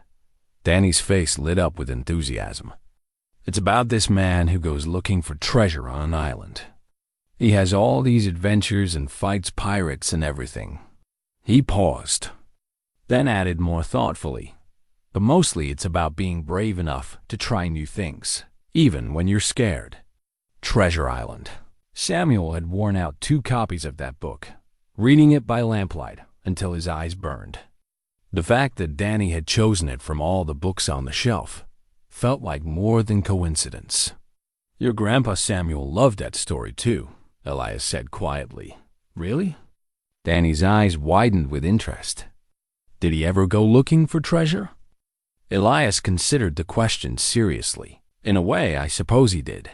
Danny's face lit up with enthusiasm. "It's about this man who goes looking for treasure on an island. He has all these adventures and fights pirates and everything." He paused, then added more thoughtfully, "But mostly it's about being brave enough to try new things, even when you're scared." Treasure Island. Samuel had worn out 2 copies of that book, reading it by lamplight until his eyes burned. The fact that Danny had chosen it from all the books on the shelf felt like more than coincidence. "Your grandpa Samuel loved that story too," Elias said quietly. "Really?" Danny's eyes widened with interest. "Did he ever go looking for treasure?" Elias considered the question seriously. "In a way, I suppose he did.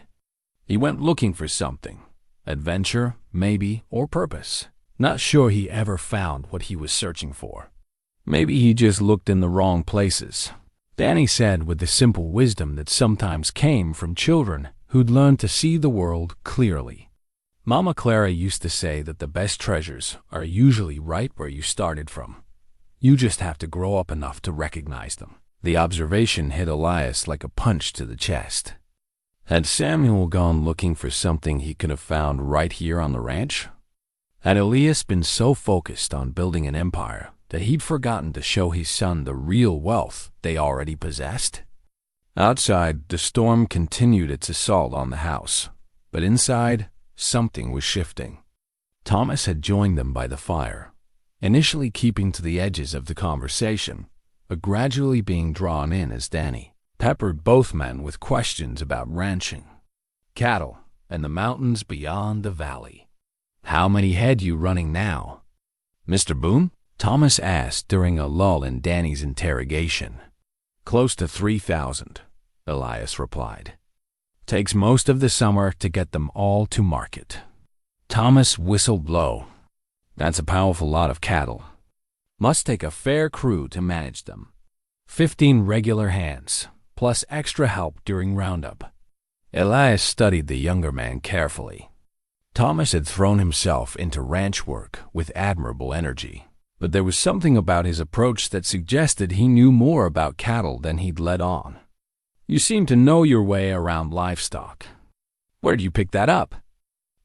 He went looking for something. Adventure, maybe, or purpose. Not sure he ever found what he was searching for. Maybe he just looked in the wrong places. Danny said with the simple wisdom that sometimes came from children who'd learned to see the world clearly. Mama Clara used to say that the best treasures are usually right where you started from. You just have to grow up enough to recognize them. The observation hit Elias like a punch to the chest. Had Samuel gone looking for something he could have found right here on the ranch? Had Elias been so focused on building an empire that he'd forgotten to show his son the real wealth they already possessed? Outside, the storm continued its assault on the house, but inside, something was shifting. Thomas had joined them by the fire, initially keeping to the edges of the conversation, but gradually being drawn in as Danny peppered both men with questions about ranching, cattle, and the mountains beyond the valley. "How many head you running now, Mr. Boone?" Thomas asked during a lull in Danny's interrogation. "Close to 3,000, Elias replied. "Takes most of the summer to get them all to market." Thomas whistled low. "That's a powerful lot of cattle. Must take a fair crew to manage them. 15 regular hands, plus extra help during roundup." Elias studied the younger man carefully. Thomas had thrown himself into ranch work with admirable energy, but there was something about his approach that suggested he knew more about cattle than he'd let on. "You seem to know your way around livestock. Where'd you pick that up?"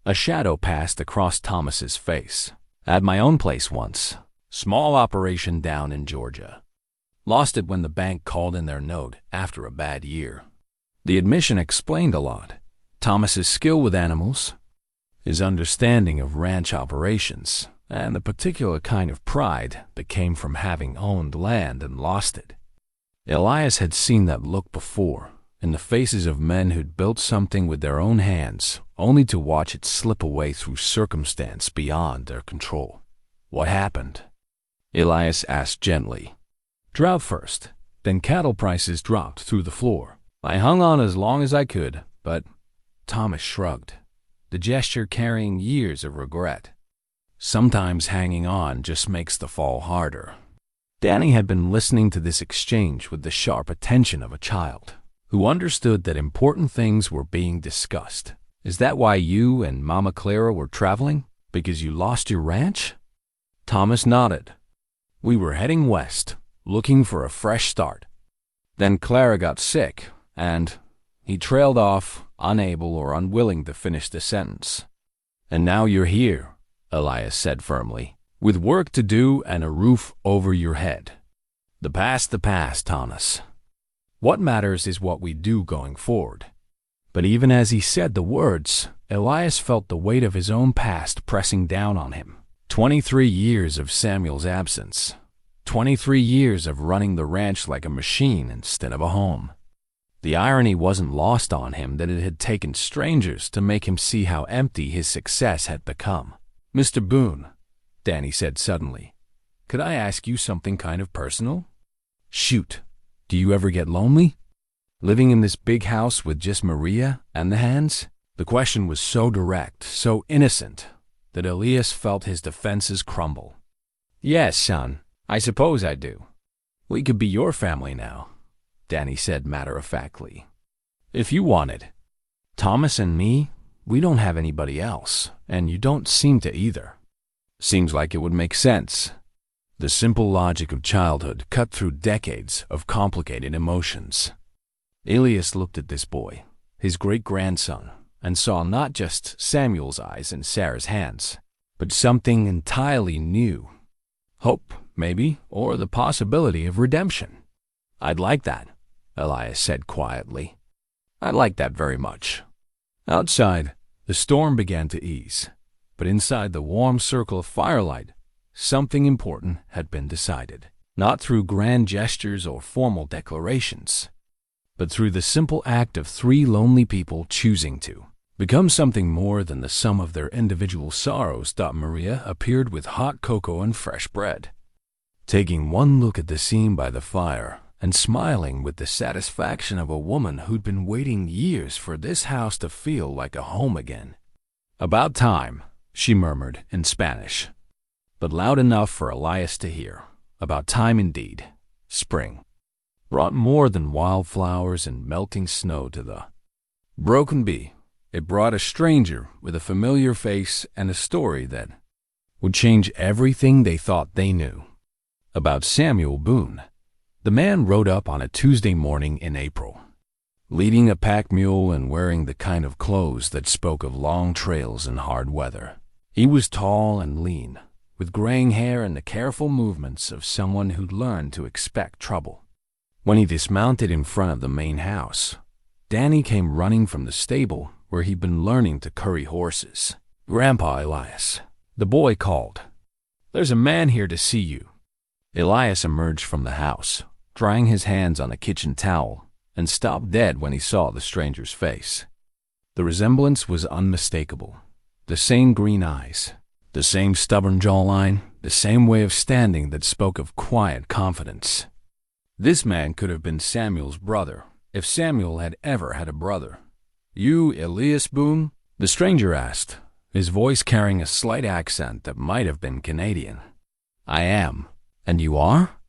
A shadow passed across Thomas's face. "At my own place once. Small operation down in Georgia. Lost it when the bank called in their note after a bad year." The admission explained a lot. Thomas's skill with animals, his understanding of ranch operations, and the particular kind of pride that came from having owned land and lost it. Elias had seen that look before, in the faces of men who'd built something with their own hands, only to watch it slip away through circumstance beyond their control. "What happened?" Elias asked gently. "Drought first, then cattle prices dropped through the floor. I hung on as long as I could, but—" Thomas shrugged, the gesture carrying years of regret. "Sometimes hanging on just makes the fall harder." Danny had been listening to this exchange with the sharp attention of a child who understood that important things were being discussed. "Is that why you and Mama Clara were traveling? Because you lost your ranch?" Thomas nodded. "We were heading west, looking for a fresh start. Then Clara got sick, and—" He trailed off, unable or unwilling to finish the sentence. "And now you're here," Elias said firmly, "with work to do and a roof over your head. The past, Thomas. What matters is what we do going forward." But even as he said the words, Elias felt the weight of his own past pressing down on him. 23 years of Samuel's absence. 23 years of running the ranch like a machine instead of a home. The irony wasn't lost on him that it had taken strangers to make him see how empty his success had become. "Mr. Boone," Danny said suddenly, "could I ask you something kind of personal?" "Shoot. Do you ever get lonely? Living in this big house with just Maria and the hands?" The question was so direct, so innocent, that Elias felt his defenses crumble. "Yes, son, I suppose I do. We could be your family now," Danny said matter-of-factly. "If you wanted. Thomas and me, we don't have anybody else, and you don't seem to either." Seems like it would make sense. The simple logic of childhood cut through decades of complicated emotions. Elias looked at this boy, his great-grandson, and saw not just Samuel's eyes and Sarah's hands, but something entirely new. Hope, maybe, or the possibility of redemption. "I'd like that," Elias said quietly. "I'd like that very much." Outside, the storm began to ease, but inside the warm circle of firelight, something important had been decided, not through grand gestures or formal declarations, but through the simple act of 3 lonely people choosing to become something more than the sum of their individual sorrows. Maria appeared with hot cocoa and fresh bread. Taking one look at the scene by the fire, and smiling with the satisfaction of a woman who'd been waiting years for this house to feel like a home again. "About time," she murmured in Spanish, but loud enough for Elias to hear. About time indeed. Spring. brought more than wildflowers and melting snow to the broken bee. It brought a stranger with a familiar face and a story that would change everything they thought they knew about Samuel Boone. The man rode up on a Tuesday morning in April, leading a pack mule and wearing the kind of clothes that spoke of long trails and hard weather. He was tall and lean, with graying hair and the careful movements of someone who'd learned to expect trouble. When he dismounted in front of the main house, Danny came running from the stable where he'd been learning to curry horses. "Grandpa Elias," the boy called. "There's a man here to see you." Elias emerged from the house, drying his hands on a kitchen towel, and stopped dead when he saw the stranger's face. The resemblance was unmistakable. The same green eyes, the same stubborn jawline, the same way of standing that spoke of quiet confidence. This man could have been Samuel's brother, if Samuel had ever had a brother. "You Elias Boone?" the stranger asked, his voice carrying a slight accent that might have been Canadian. "I am. And you are?"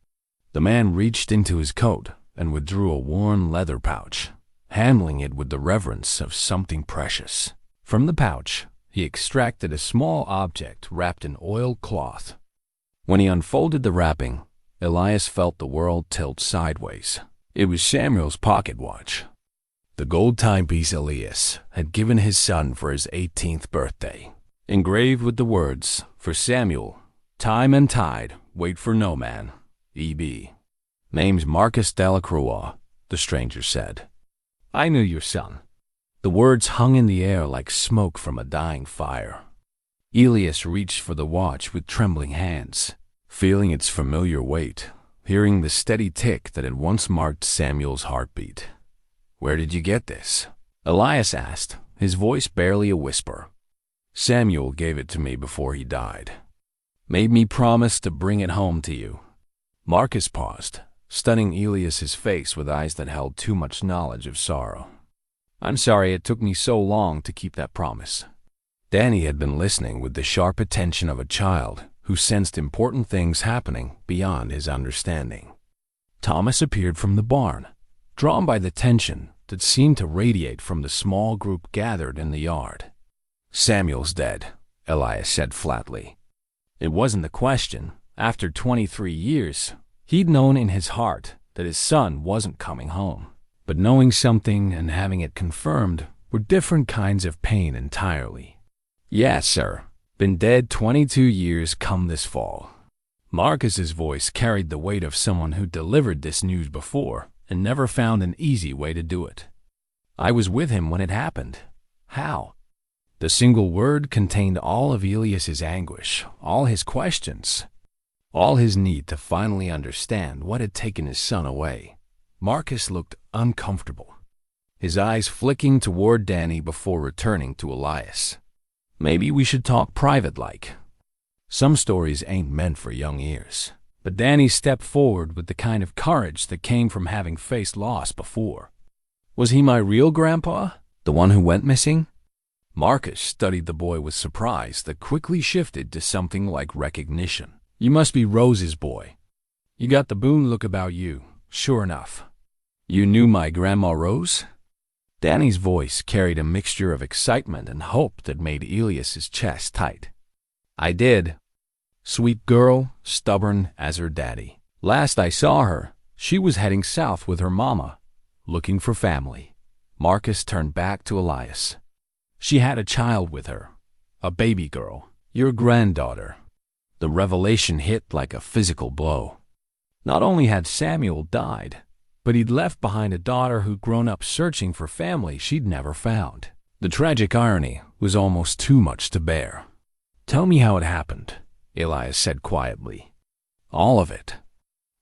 The man reached into his coat and withdrew a worn leather pouch, handling it with the reverence of something precious. From the pouch, he extracted a small object wrapped in oiled cloth. When he unfolded the wrapping, Elias felt the world tilt sideways. It was Samuel's pocket watch, the gold timepiece Elias had given his son for his 18th birthday, engraved with the words, "For Samuel, time and tide, wait for no man, E.B. Name's Marcus Delacroix," the stranger said. "I knew your son." The words hung in the air like smoke from a dying fire. Elias reached for the watch with trembling hands, feeling its familiar weight, hearing the steady tick that had once marked Samuel's heartbeat. "Where did you get this?" Elias asked, his voice barely a whisper. "Samuel gave it to me before he died. Made me promise to bring it home to you." Marcus paused, studying Elias's face with eyes that held too much knowledge of sorrow. "I'm sorry it took me so long to keep that promise." Danny had been listening with the sharp attention of a child who sensed important things happening beyond his understanding. Thomas appeared from the barn, drawn by the tension that seemed to radiate from the small group gathered in the yard. "Samuel's dead," Elias said flatly. It wasn't the question. After 23 years, he'd known in his heart that his son wasn't coming home. But knowing something and having it confirmed were different kinds of pain entirely. "Yes, sir. Been dead 22 years come this fall." Marcus's voice carried the weight of someone who delivered this news before and never found an easy way to do it. "I was with him when it happened." "How?" The single word contained all of Elias's anguish, all his questions, all his need to finally understand what had taken his son away. Marcus looked uncomfortable, his eyes flicking toward Danny before returning to Elias. "Maybe we should talk private-like. Some stories ain't meant for young ears." But Danny stepped forward with the kind of courage that came from having faced loss before. "Was he my real grandpa? The one who went missing?" Marcus studied the boy with surprise that quickly shifted to something like recognition. "You must be Rose's boy. You got the Boone look about you, sure enough." "You knew my Grandma Rose?" Danny's voice carried a mixture of excitement and hope that made Elias's chest tight. "I did. Sweet girl, stubborn as her daddy. Last I saw her, she was heading south with her mama, looking for family." Marcus turned back to Elias. "She had a child with her, a baby girl, your granddaughter." The revelation hit like a physical blow. Not only had Samuel died, but he'd left behind a daughter who'd grown up searching for family she'd never found. The tragic irony was almost too much to bear. "Tell me how it happened," Elias said quietly. "All of it."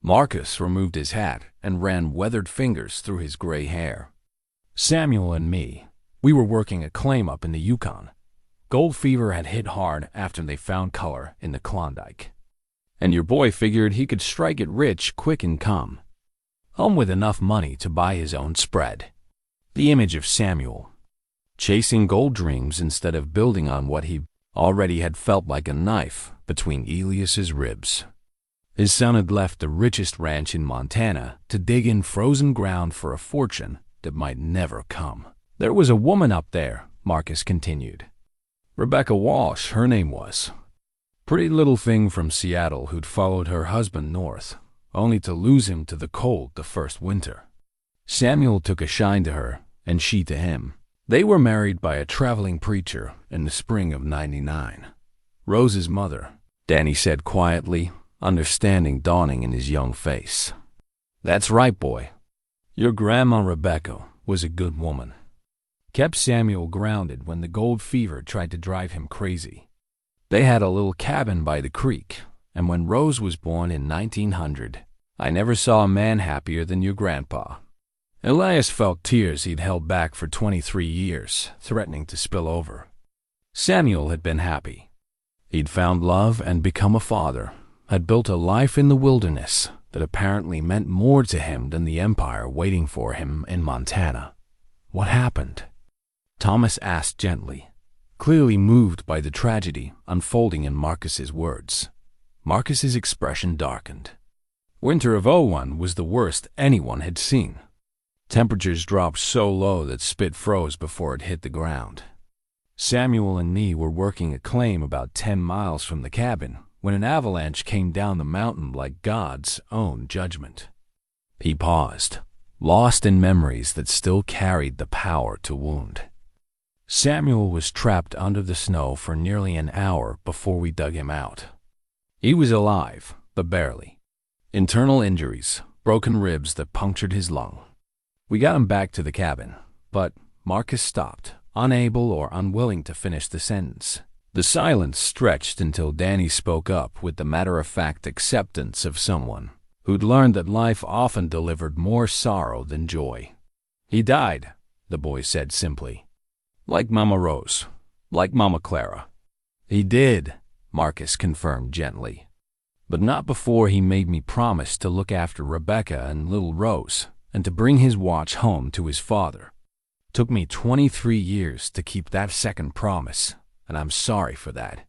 Marcus removed his hat and ran weathered fingers through his gray hair. "Samuel and me, we were working a claim up in the Yukon. Gold fever had hit hard after they found color in the Klondike. And your boy figured he could strike it rich quick and come, home with enough money to buy his own spread." The image of Samuel, chasing gold dreams instead of building on what he already had felt like a knife between Elias's ribs. His son had left the richest ranch in Montana to dig in frozen ground for a fortune that might never come. There was a woman up there, Marcus continued. Rebecca Walsh, her name was. Pretty little thing from Seattle who'd followed her husband north, only to lose him to the cold the first winter. Samuel took a shine to her, and she to him. They were married by a traveling preacher in the spring of '99. Rose's mother, Danny said quietly, understanding dawning in his young face. That's right, boy. Your grandma Rebecca was a good woman. Kept Samuel grounded when the gold fever tried to drive him crazy. They had a little cabin by the creek, and when Rose was born in 1900, I never saw a man happier than your grandpa. Elias felt tears he'd held back for 23 years, threatening to spill over. Samuel had been happy. He'd found love and become a father, had built a life in the wilderness that apparently meant more to him than the empire waiting for him in Montana. What happened? Thomas asked gently, clearly moved by the tragedy unfolding in Marcus's words. Marcus's expression darkened. Winter of '01 was the worst anyone had seen. Temperatures dropped so low that spit froze before it hit the ground. Samuel and me were working a claim about 10 miles from the cabin when an avalanche came down the mountain like God's own judgment. He paused, lost in memories that still carried the power to wound. Samuel was trapped under the snow for nearly an hour before we dug him out. He was alive, but barely. Internal injuries, broken ribs that punctured his lung. We got him back to the cabin, but Marcus stopped, unable or unwilling to finish the sentence. The silence stretched until Danny spoke up with the matter-of-fact acceptance of someone who'd learned that life often delivered more sorrow than joy. He died, the boy said simply. Like Mama Rose, like Mama Clara. He did, Marcus confirmed gently. But not before he made me promise to look after Rebecca and little Rose and to bring his watch home to his father. Took me 23 years to keep that second promise, and I'm sorry for that.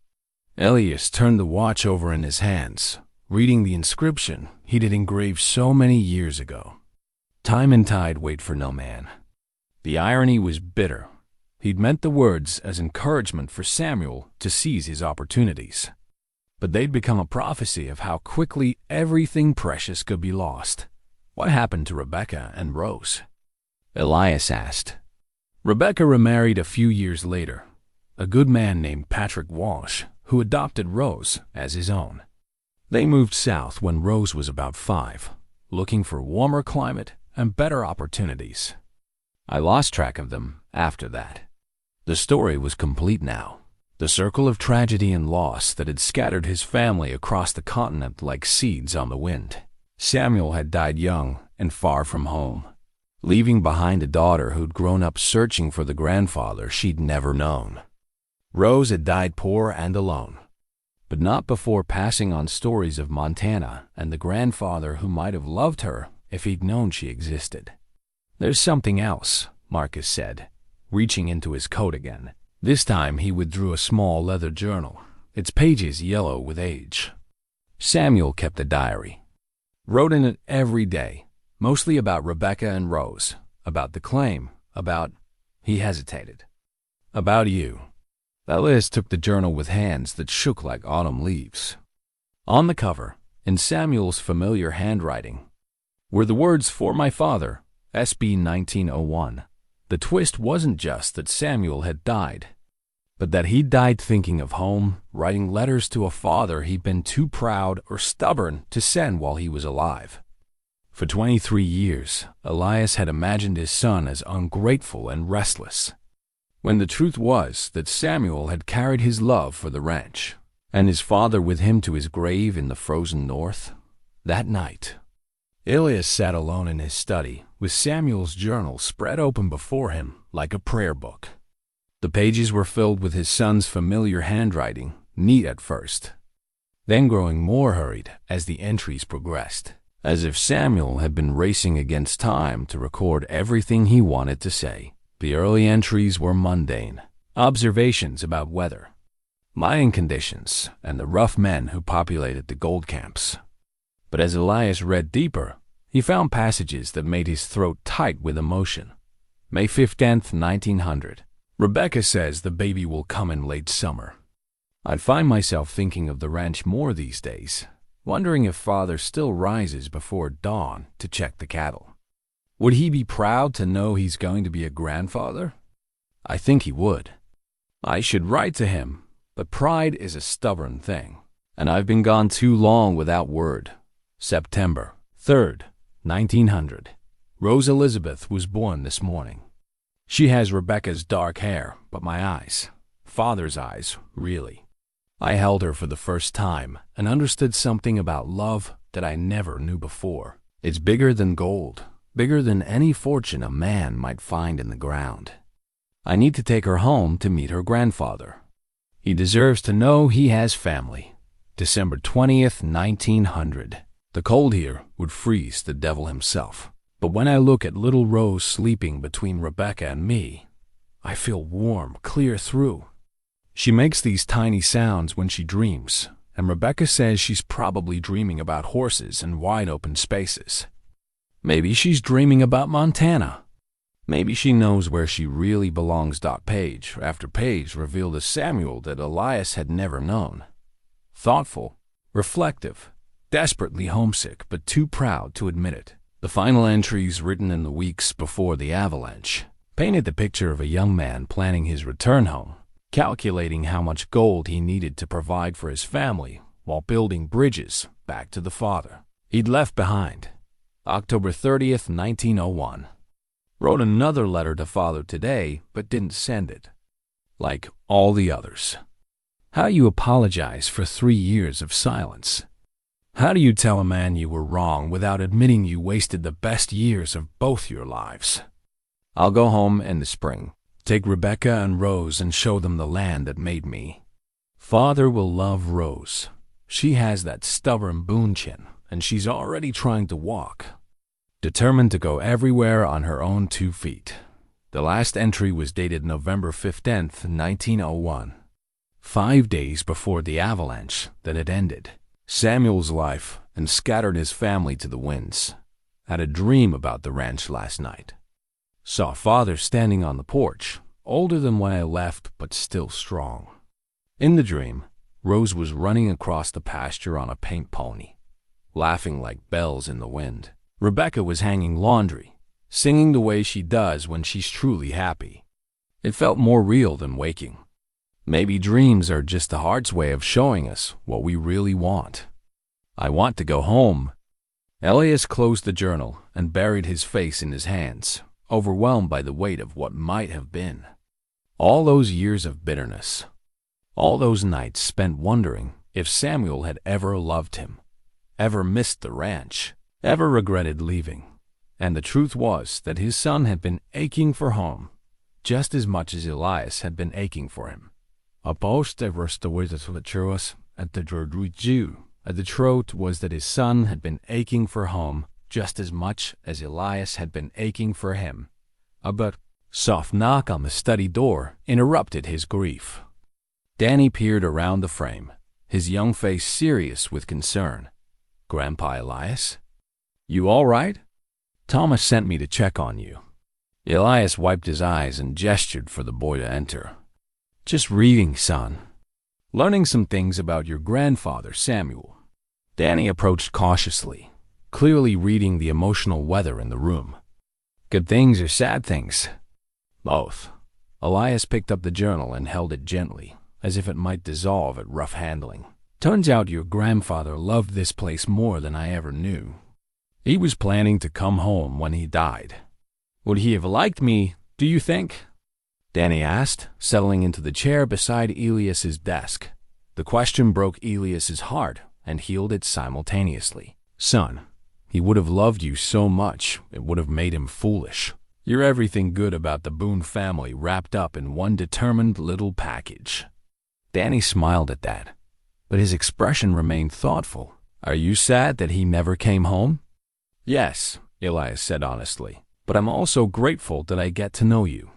Elias turned the watch over in his hands, reading the inscription he'd engraved so many years ago. Time and tide wait for no man. The irony was bitter. He'd meant the words as encouragement for Samuel to seize his opportunities. But they'd become a prophecy of how quickly everything precious could be lost. What happened to Rebecca and Rose? Elias asked. Rebecca remarried a few years later, a good man named Patrick Walsh, who adopted Rose as his own. They moved south when Rose was about 5, looking for warmer climate and better opportunities. I lost track of them after that. The story was complete now. The circle of tragedy and loss that had scattered his family across the continent like seeds on the wind. Samuel had died young and far from home, leaving behind a daughter who'd grown up searching for the grandfather she'd never known. Rose had died poor and alone, but not before passing on stories of Montana and the grandfather who might have loved her if he'd known she existed. There's something else, Marcus said, reaching into his coat again. This time he withdrew a small leather journal, its pages yellow with age. Samuel kept a diary. Wrote in it every day, mostly about Rebecca and Rose, about the claim, about, he hesitated, about you. Elias took the journal with hands that shook like autumn leaves. On the cover, in Samuel's familiar handwriting, were the words "For my father, SB 1901. The twist wasn't just that Samuel had died, but that he'd died thinking of home, writing letters to a father he'd been too proud or stubborn to send while he was alive. For 23 years, Elias had imagined his son as ungrateful and restless, when the truth was that Samuel had carried his love for the ranch, and his father with him to his grave in the frozen north. That night, Elias sat alone in his study, with Samuel's journal spread open before him like a prayer book. The pages were filled with his son's familiar handwriting, neat at first, then growing more hurried as the entries progressed, as if Samuel had been racing against time to record everything he wanted to say. The early entries were mundane, observations about weather, mining conditions, and the rough men who populated the gold camps. But as Elias read deeper, he found passages that made his throat tight with emotion. May 15th, 1900. Rebecca says the baby will come in late summer. I'd find myself thinking of the ranch more these days, wondering if father still rises before dawn to check the cattle. Would he be proud to know he's going to be a grandfather? I think he would. I should write to him, but pride is a stubborn thing, and I've been gone too long without word. September 3rd, 1900. Rose Elizabeth was born this morning. She has Rebecca's dark hair, but my eyes. Father's eyes, really. I held her for the first time and understood something about love that I never knew before. It's bigger than gold, bigger than any fortune a man might find in the ground. I need to take her home to meet her grandfather. He deserves to know he has family. December 20th, 1900. The cold here would freeze the devil himself. But when I look at little Rose sleeping between Rebecca and me, I feel warm clear through. She makes these tiny sounds when she dreams, and Rebecca says she's probably dreaming about horses and wide open spaces. Maybe she's dreaming about Montana. Maybe she knows where she really belongs. Page after page revealed a Samuel that Elias had never known. Thoughtful, reflective, desperately homesick, but too proud to admit it. The final entries, written in the weeks before the avalanche, painted the picture of a young man planning his return home, calculating how much gold he needed to provide for his family while building bridges back to the father he'd left behind. October 30th, 1901. Wrote another letter to father today, but didn't send it. Like all the others. How you apologize for 3 years of silence? How do you tell a man you were wrong without admitting you wasted the best years of both your lives? I'll go home in the spring, take Rebecca and Rose and show them the land that made me. Father will love Rose. She has that stubborn Boone chin, and she's already trying to walk. Determined to go everywhere on her own 2 feet. The last entry was dated November 15th, 1901. 5 days before the avalanche that had ended Samuel's life and scattered his family to the winds. Had a dream about the ranch last night. Saw father standing on the porch, older than when I left but still strong. In the dream, Rose was running across the pasture on a paint pony, laughing like bells in the wind. Rebecca was hanging laundry, singing the way she does when she's truly happy. It felt more real than waking. Maybe dreams are just the heart's way of showing us what we really want. I want to go home. Elias closed the journal and buried his face in his hands, overwhelmed by the weight of what might have been. All those years of bitterness. All those nights spent wondering if Samuel had ever loved him, ever missed the ranch, ever regretted leaving. And the truth was that his son had been aching for home, just as much as Elias had been aching for him. A post that was the way that was at the Jew. The truth was that his son had been aching for home just as much as Elias had been aching for him. A soft knock on the study door interrupted his grief. Danny peered around the frame, his young face serious with concern. "Grandpa Elias? You all right? Thomas sent me to check on you." Elias wiped his eyes and gestured for the boy to enter. "Just reading, son. Learning some things about your grandfather, Samuel." Danny approached cautiously, clearly reading the emotional weather in the room. "Good things or sad things?" "Both." Elias picked up the journal and held it gently, as if it might dissolve at rough handling. "Turns out your grandfather loved this place more than I ever knew. He was planning to come home when he died. Would he have liked me, do you think?" Danny asked, settling into the chair beside Elias's desk. The question broke Elias's heart and healed it simultaneously. "Son, he would have loved you so much it would have made him foolish. You're everything good about the Boone family wrapped up in one determined little package." Danny smiled at that, but his expression remained thoughtful. "Are you sad that he never came home?" "Yes," Elias said honestly, "but I'm also grateful that I get to know you.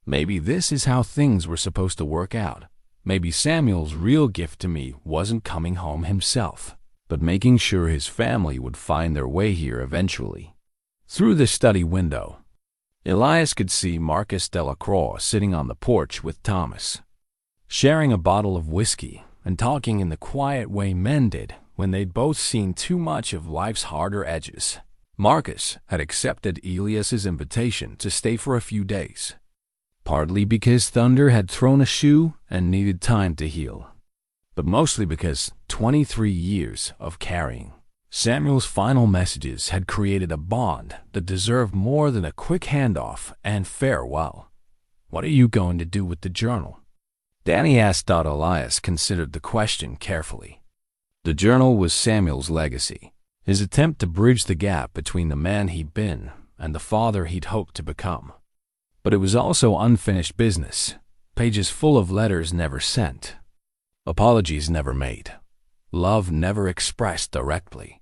Maybe this is how things were supposed to work out. Maybe Samuel's real gift to me wasn't coming home himself, but making sure his family would find their way here eventually. Through the study window, Elias could see Marcus Delacroix sitting on the porch with Thomas, sharing a bottle of whiskey and talking in the quiet way men did when they'd both seen too much of life's harder edges. Marcus had accepted Elias's invitation to stay for a few days, partly because Thunder had thrown a shoe and needed time to heal, but mostly because 23 years of carrying Samuel's final messages had created a bond that deserved more than a quick handoff and farewell. "What are you going to do with the journal?" Danny asked. Elias considered the question carefully. The journal was Samuel's legacy, his attempt to bridge the gap between the man he'd been and the father he'd hoped to become. But it was also unfinished business, pages full of letters never sent, apologies never made, love never expressed directly.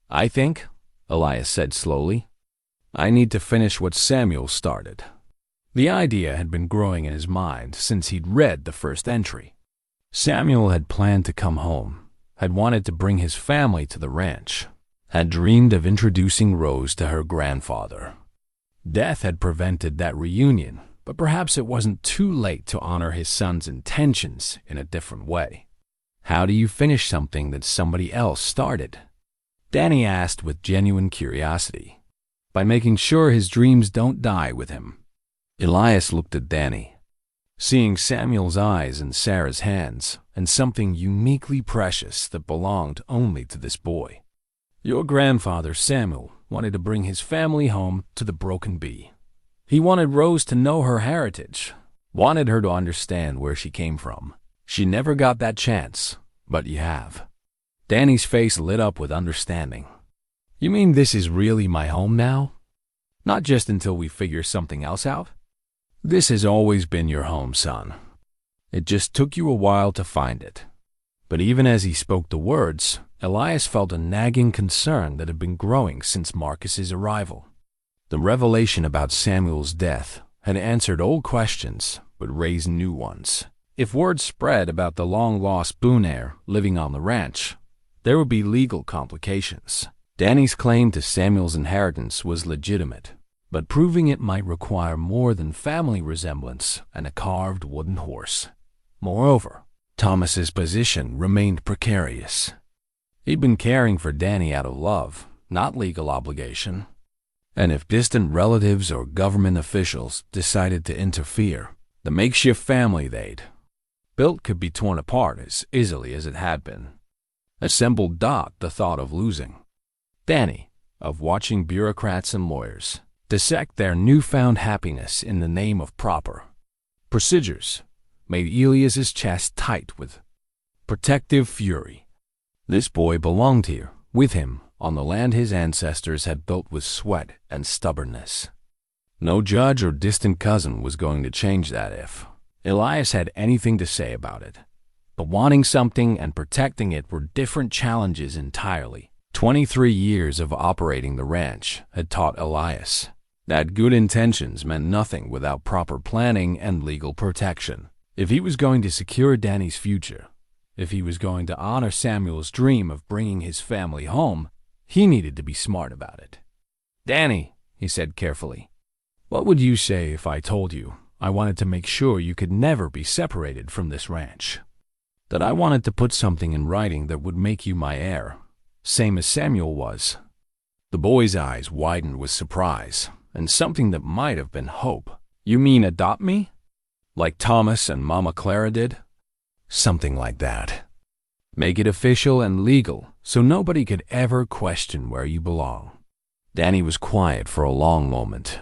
"I think," Elias said slowly, "I need to finish what Samuel started." The idea had been growing in his mind since he'd read the first entry. Samuel had planned to come home, had wanted to bring his family to the ranch, had dreamed of introducing Rose to her grandfather. Death had prevented that reunion, but perhaps it wasn't too late to honor his son's intentions in a different way. "How do you finish something that somebody else started?" Danny asked with genuine curiosity. "By making sure his dreams don't die with him." Elias looked at Danny, seeing Samuel's eyes and Sarah's hands, and something uniquely precious that belonged only to this boy. "Your grandfather, Samuel, wanted to bring his family home to the Broken Bee. He wanted Rose to know her heritage, wanted her to understand where she came from. She never got that chance, but you have." Danny's face lit up with understanding. "You mean this is really my home now? Not just until we figure something else out?" "This has always been your home, son. It just took you a while to find it." But even as he spoke the words, Elias felt a nagging concern that had been growing since Marcus's arrival. The revelation about Samuel's death had answered old questions, but raised new ones. If word spread about the long-lost Boone heir living on the ranch, there would be legal complications. Danny's claim to Samuel's inheritance was legitimate, but proving it might require more than family resemblance and a carved wooden horse. Moreover, Thomas's position remained precarious. He'd been caring for Danny out of love, not legal obligation. And if distant relatives or government officials decided to interfere, the makeshift family they'd built could be torn apart as easily as it had been. Assembled the thought of losing Danny, of watching bureaucrats and lawyers dissect their newfound happiness in the name of proper procedures, made Elias's chest tight with protective fury. This boy belonged here, with him, on the land his ancestors had built with sweat and stubbornness. No judge or distant cousin was going to change that if Elias had anything to say about it. But wanting something and protecting it were different challenges entirely. 23 years of operating the ranch had taught Elias that good intentions meant nothing without proper planning and legal protection. If he was going to secure Danny's future, if he was going to honor Samuel's dream of bringing his family home, he needed to be smart about it. "Danny," he said carefully, "what would you say if I told you I wanted to make sure you could never be separated from this ranch? That I wanted to put something in writing that would make you my heir, same as Samuel was?" The boy's eyes widened with surprise and something that might have been hope. "You mean adopt me? Like Thomas and Mama Clara did?" "Something like that. Make it official and legal so nobody could ever question where you belong." Danny was quiet for a long moment,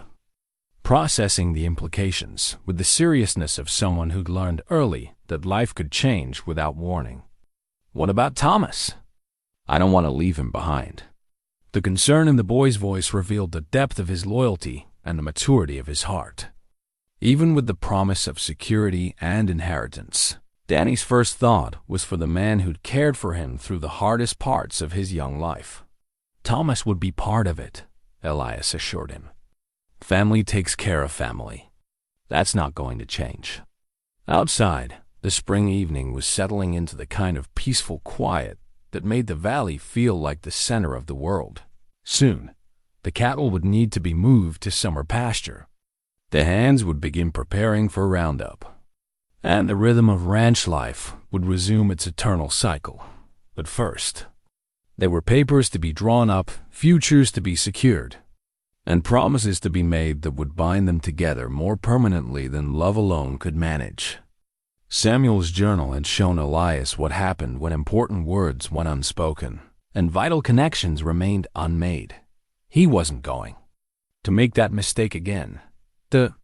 processing the implications with the seriousness of someone who'd learned early that life could change without warning. "What about Thomas?" "I don't want to leave him behind." The concern in the boy's voice revealed the depth of his loyalty and the maturity of his heart. Even with the promise of security and inheritance, Danny's first thought was for the man who'd cared for him through the hardest parts of his young life. Thomas would be part of it, Elias assured him. Family takes care of family. That's not going to change. Outside, the spring evening was settling into the kind of peaceful quiet that made the valley feel like the center of the world. Soon, the cattle would need to be moved to summer pasture. The hands would begin preparing for roundup, and the rhythm of ranch life would resume its eternal cycle. But first, there were papers to be drawn up, futures to be secured, and promises to be made that would bind them together more permanently than love alone could manage. Samuel's journal had shown Elias what happened when important words went unspoken and vital connections remained unmade. He wasn't going to make that mistake again. The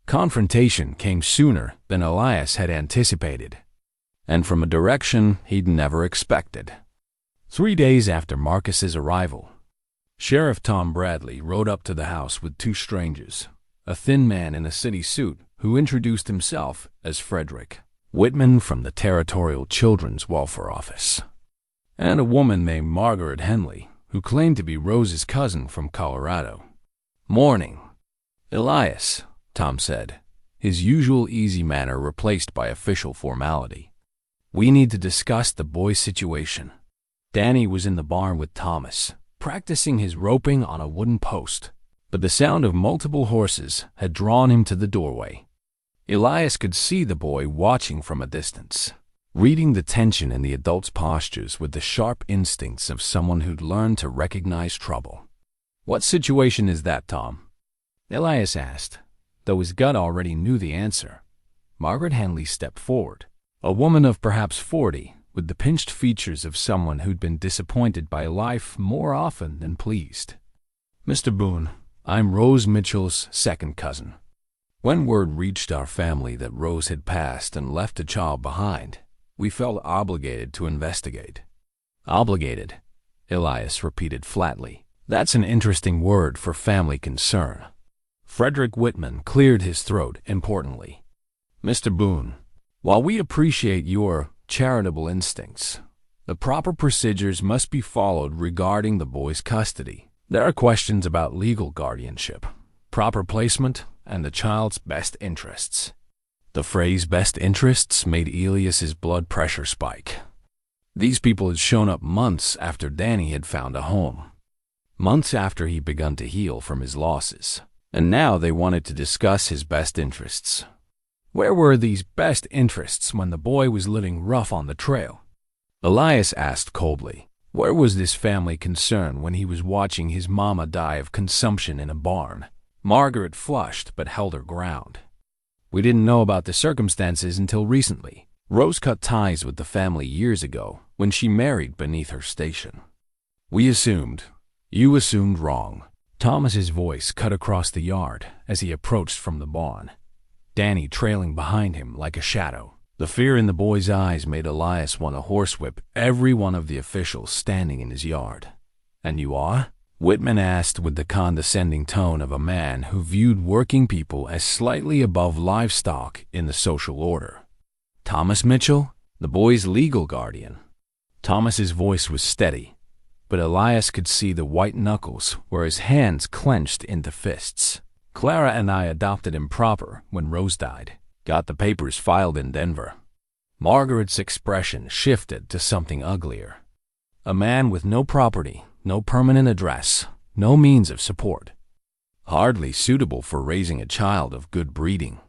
confrontation came sooner than Elias had anticipated, and from a direction he'd never expected. 3 days after Marcus's arrival, Sheriff Tom Bradley rode up to the house with 2 strangers, a thin man in a city suit who introduced himself as Frederick Whitman from the Territorial Children's Welfare Office, and a woman named Margaret Henley, who claimed to be Rose's cousin from Colorado. "Morning, Elias," Tom said, his usual easy manner replaced by official formality. "We need to discuss the boy's situation." Danny was in the barn with Thomas, practicing his roping on a wooden post, but the sound of multiple horses had drawn him to the doorway. Elias could see the boy watching from a distance, reading the tension in the adult's postures with the sharp instincts of someone who'd learned to recognize trouble. "What situation is that, Tom?" Elias asked, though his gut already knew the answer. Margaret Henley stepped forward, a woman of perhaps 40, with the pinched features of someone who'd been disappointed by life more often than pleased. "Mr. Boone, I'm Rose Mitchell's second cousin. When word reached our family that Rose had passed and left a child behind, we felt obligated to investigate." "Obligated," Elias repeated flatly. "That's an interesting word for family concern." Frederick Whitman cleared his throat importantly. "Mr. Boone, while we appreciate your charitable instincts, the proper procedures must be followed regarding the boy's custody. There are questions about legal guardianship, proper placement, and the child's best interests." The phrase "best interests" made Elias's blood pressure spike. These people had shown up months after Danny had found a home, months after he'd begun to heal from his losses, and now they wanted to discuss his best interests. Where were these best interests when the boy was living rough on the trail? Elias asked coldly, where was this family concern when he was watching his mama die of consumption in a barn? Margaret flushed but held her ground. "We didn't know about the circumstances until recently. Rose cut ties with the family years ago when she married beneath her station. We assumed. You assumed wrong." Thomas's voice cut across the yard as he approached from the barn, Danny trailing behind him like a shadow. The fear in the boy's eyes made Elias want to horsewhip every one of the officials standing in his yard. "And you are?" Whitman asked with the condescending tone of a man who viewed working people as slightly above livestock in the social order. "Thomas Mitchell, the boy's legal guardian." Thomas's voice was steady, but Elias could see the white knuckles where his hands clenched into fists. "Clara and I adopted him proper when Rose died. Got the papers filed in Denver." Margaret's expression shifted to something uglier. "A man with no property, no permanent address, no means of support. Hardly suitable for raising a child of good breeding."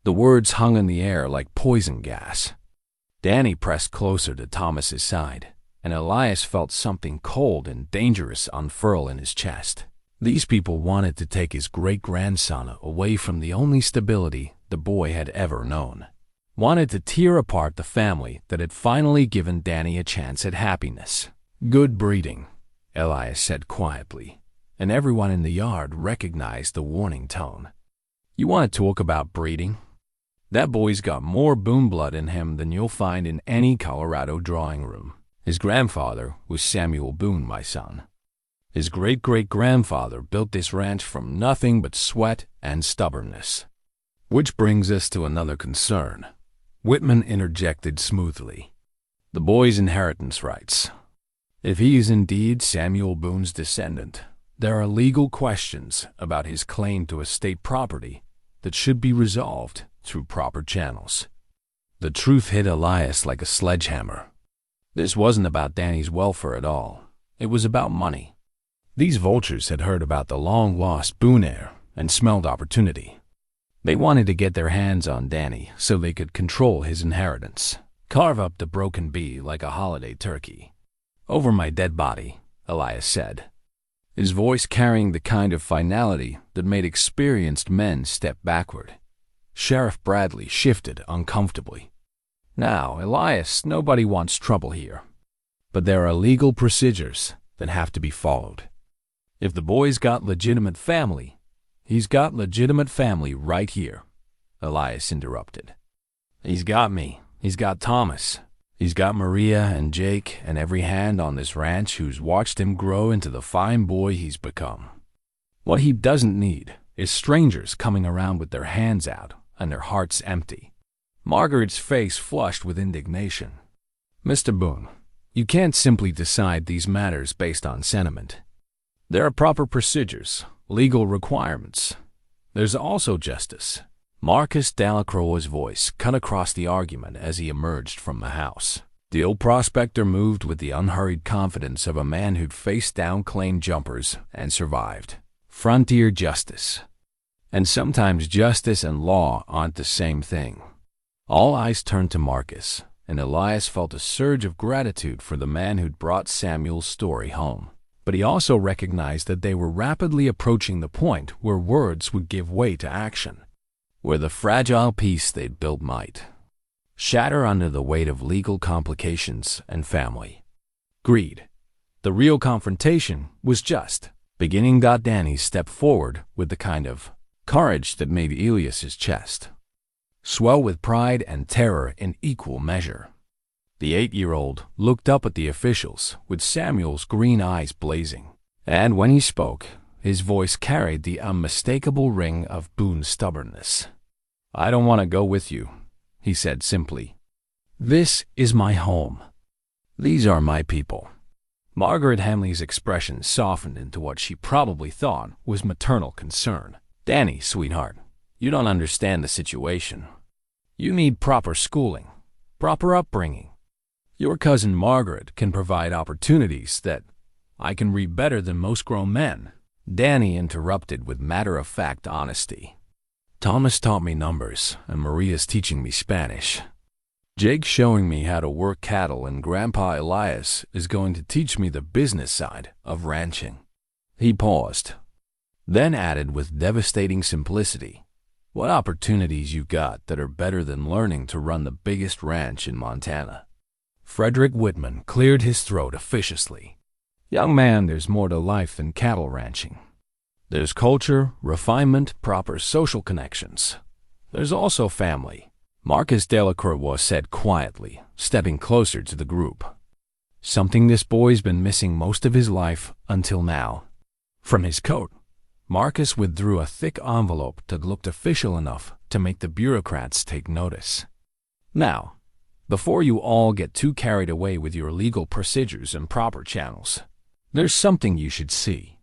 The words hung in the air like poison gas. Danny pressed closer to Thomas's side, and Elias felt something cold and dangerous unfurl in his chest. These people wanted to take his great-grandson away from the only stability the boy had ever known. Wanted to tear apart the family that had finally given Danny a chance at happiness. "Good breeding," Elias said quietly, and everyone in the yard recognized the warning tone. "You want to talk about breeding? That boy's got more Boone blood in him than you'll find in any Colorado drawing room. His grandfather was Samuel Boone, my son. His great-great-grandfather built this ranch from nothing but sweat and stubbornness." "Which brings us to another concern," Whitman interjected smoothly. "The boy's inheritance rights. If he is indeed Samuel Boone's descendant, there are legal questions about his claim to estate property that should be resolved through proper channels." The truth hit Elias like a sledgehammer. This wasn't about Danny's welfare at all. It was about money. These vultures had heard about the long-lost Boone heir and smelled opportunity. They wanted to get their hands on Danny so they could control his inheritance, carve up the broken bee like a holiday turkey. "Over my dead body," Elias said, his voice carrying the kind of finality that made experienced men step backward. Sheriff Bradley shifted uncomfortably. "Now, Elias, nobody wants trouble here. But there are legal procedures that have to be followed. If the boy's got legitimate family, he's got legitimate family right here," Elias interrupted. "He's got me. He's got Thomas. He's got Maria and Jake and every hand on this ranch who's watched him grow into the fine boy he's become. What he doesn't need is strangers coming around with their hands out and their hearts empty." Margaret's face flushed with indignation. "Mr. Boone, you can't simply decide these matters based on sentiment. There are proper procedures, legal requirements. There's also justice." Marcus Delacroix's voice cut across the argument as he emerged from the house. The old prospector moved with the unhurried confidence of a man who'd faced down claim jumpers and survived. Frontier justice. And sometimes justice and law aren't the same thing. All eyes turned to Marcus, and Elias felt a surge of gratitude for the man who'd brought Samuel's story home. But he also recognized that they were rapidly approaching the point where words would give way to action, where the fragile peace they'd built might shatter under the weight of legal complications and family greed. The real confrontation was just beginning. Danny stepped forward with the kind of courage that made Elias's chest swell with pride and terror in equal measure. The 8-year-old looked up at the officials with Samuel's green eyes blazing, and when he spoke, his voice carried the unmistakable ring of Boone's stubbornness. "I don't want to go with you," he said simply. "This is my home. These are my people." Margaret Hamley's expression softened into what she probably thought was maternal concern. "Danny, sweetheart, you don't understand the situation. You need proper schooling, proper upbringing. Your cousin Margaret can provide opportunities that I can read better than most grown men." Danny interrupted with matter-of-fact honesty. "Thomas taught me numbers, and Maria's teaching me Spanish. Jake's showing me how to work cattle, and Grandpa Elias is going to teach me the business side of ranching." He paused, then added with devastating simplicity, "What opportunities you got that are better than learning to run the biggest ranch in Montana?" Frederick Whitman cleared his throat officiously. "Young man, there's more to life than cattle ranching. There's culture, refinement, proper social connections. There's also family," Marcus Delacroix said quietly, stepping closer to the group. "Something this boy's been missing most of his life until now." From his coat, Marcus withdrew a thick envelope that looked official enough to make the bureaucrats take notice. "Now, before you all get too carried away with your legal procedures and proper channels, there's something you should see."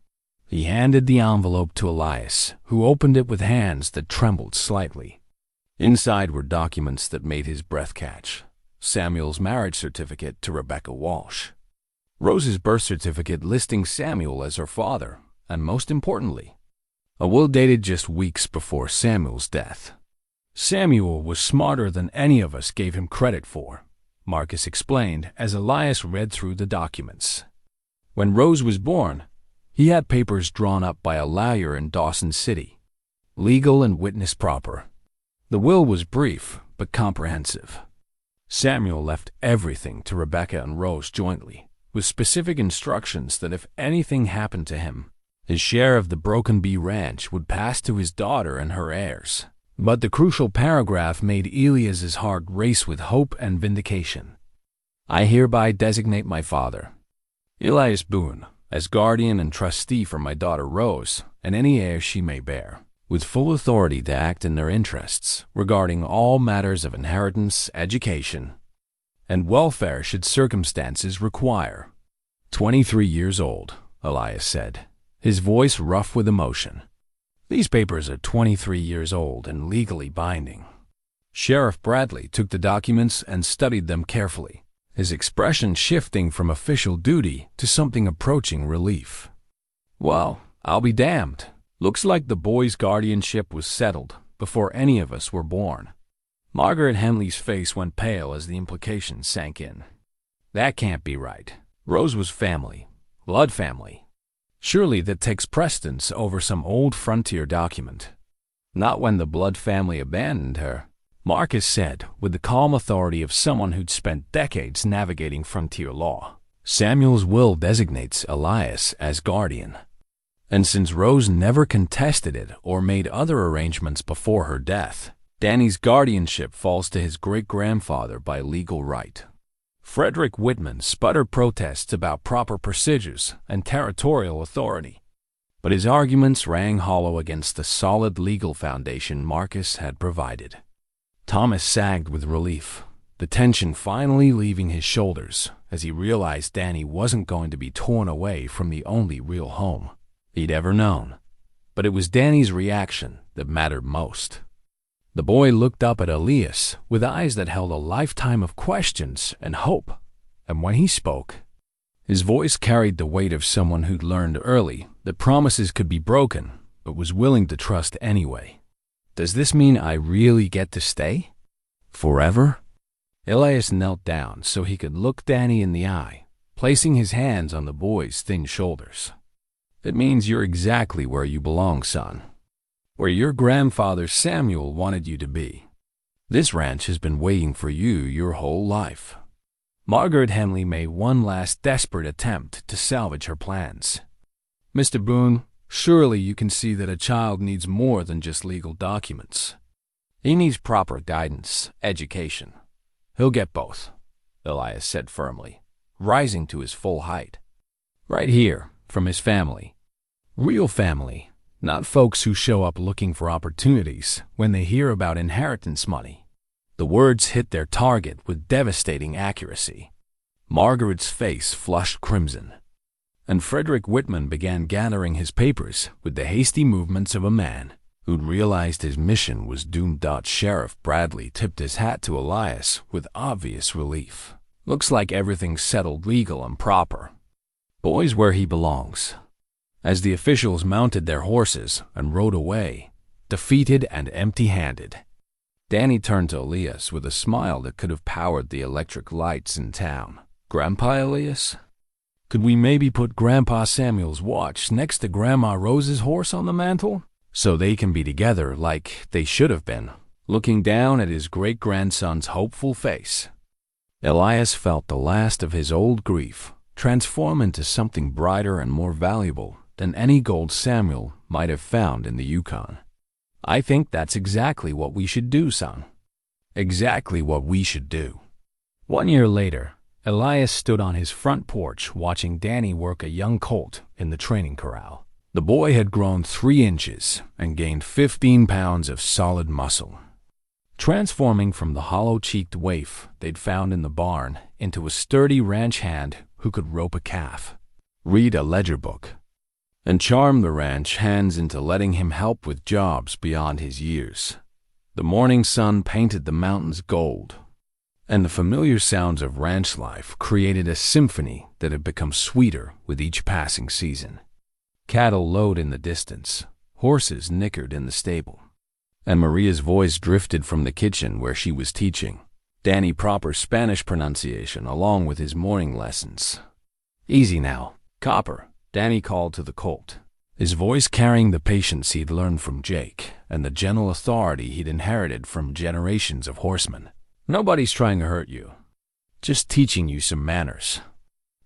He handed the envelope to Elias, who opened it with hands that trembled slightly. Inside were documents that made his breath catch. Samuel's marriage certificate to Rebecca Walsh, Rose's birth certificate listing Samuel as her father, and most importantly, a will dated just weeks before Samuel's death. "Samuel was smarter than any of us gave him credit for," Marcus explained as Elias read through the documents. "When Rose was born, he had papers drawn up by a lawyer in Dawson City, legal and witness proper. The will was brief but comprehensive. Samuel left everything to Rebecca and Rose jointly, with specific instructions that if anything happened to him, his share of the Broken Bee Ranch would pass to his daughter and her heirs. But the crucial paragraph made Elias's heart race with hope and vindication. "I hereby designate my father, Elias Boone, as guardian and trustee for my daughter Rose and any heirs she may bear, with full authority to act in their interests regarding all matters of inheritance, education, and welfare should circumstances require." 23 years old, Elias said, his voice rough with emotion. "These papers are 23 years old and legally binding." Sheriff Bradley took the documents and studied them carefully, his expression shifting from official duty to something approaching relief. "Well, I'll be damned. Looks like the boy's guardianship was settled before any of us were born." Margaret Henley's face went pale as the implication sank in. That can't be right. Rose was family. Blood family. Surely that takes precedence over some old frontier document. Not when the blood family abandoned her, Marcus said with the calm authority of someone who'd spent decades navigating frontier law. Samuel's will designates Elias as guardian. And since Rose never contested it or made other arrangements before her death, Danny's guardianship falls to his great-grandfather by legal right. Frederick Whitman sputtered protests about proper procedures and territorial authority, but his arguments rang hollow against the solid legal foundation Marcus had provided. Thomas sagged with relief, the tension finally leaving his shoulders as he realized Danny wasn't going to be torn away from the only real home he'd ever known. But it was Danny's reaction that mattered most. The boy looked up at Elias with eyes that held a lifetime of questions and hope, and when he spoke, his voice carried the weight of someone who'd learned early that promises could be broken, but was willing to trust anyway. "Does this mean I really get to stay? Forever?" Elias knelt down so he could look Danny in the eye, placing his hands on the boy's thin shoulders. "It means you're exactly where you belong, son. Where your grandfather Samuel wanted you to be. This ranch has been waiting for you your whole life." Margaret Henley made one last desperate attempt to salvage her plans. "Mr. Boone, surely you can see that a child needs more than just legal documents. He needs proper guidance, education. He'll get both," Elias said firmly, rising to his full height. "Right here, from his family. Real family. Not folks who show up looking for opportunities when they hear about inheritance money." The words hit their target with devastating accuracy. Margaret's face flushed crimson, and Frederick Whitman began gathering his papers with the hasty movements of a man who'd realized his mission was doomed. Sheriff Bradley tipped his hat to Elias with obvious relief. "Looks like everything's settled legal and proper. Boy's where he belongs." As the officials mounted their horses and rode away, defeated and empty-handed, Danny turned to Elias with a smile that could have powered the electric lights in town. "Grandpa Elias, could we maybe put Grandpa Samuel's watch next to Grandma Rose's horse on the mantle, so they can be together like they should have been?" Looking down at his great-grandson's hopeful face, Elias felt the last of his old grief transform into something brighter and more valuable than any gold Samuel might have found in the Yukon. "I think that's exactly what we should do, son. Exactly what we should do." 1 year later, Elias stood on his front porch watching Danny work a young colt in the training corral. The boy had grown 3 inches and gained 15 pounds of solid muscle, transforming from the hollow-cheeked waif they'd found in the barn into a sturdy ranch hand who could rope a calf, read a ledger book, and charm the ranch hands into letting him help with jobs beyond his years. The morning sun painted the mountains gold, and the familiar sounds of ranch life created a symphony that had become sweeter with each passing season. Cattle lowed in the distance, horses nickered in the stable, and Maria's voice drifted from the kitchen where she was teaching Danny proper Spanish pronunciation along with his morning lessons. "Easy now, Copper," Danny called to the colt, his voice carrying the patience he'd learned from Jake and the gentle authority he'd inherited from generations of horsemen. "Nobody's trying to hurt you. Just teaching you some manners."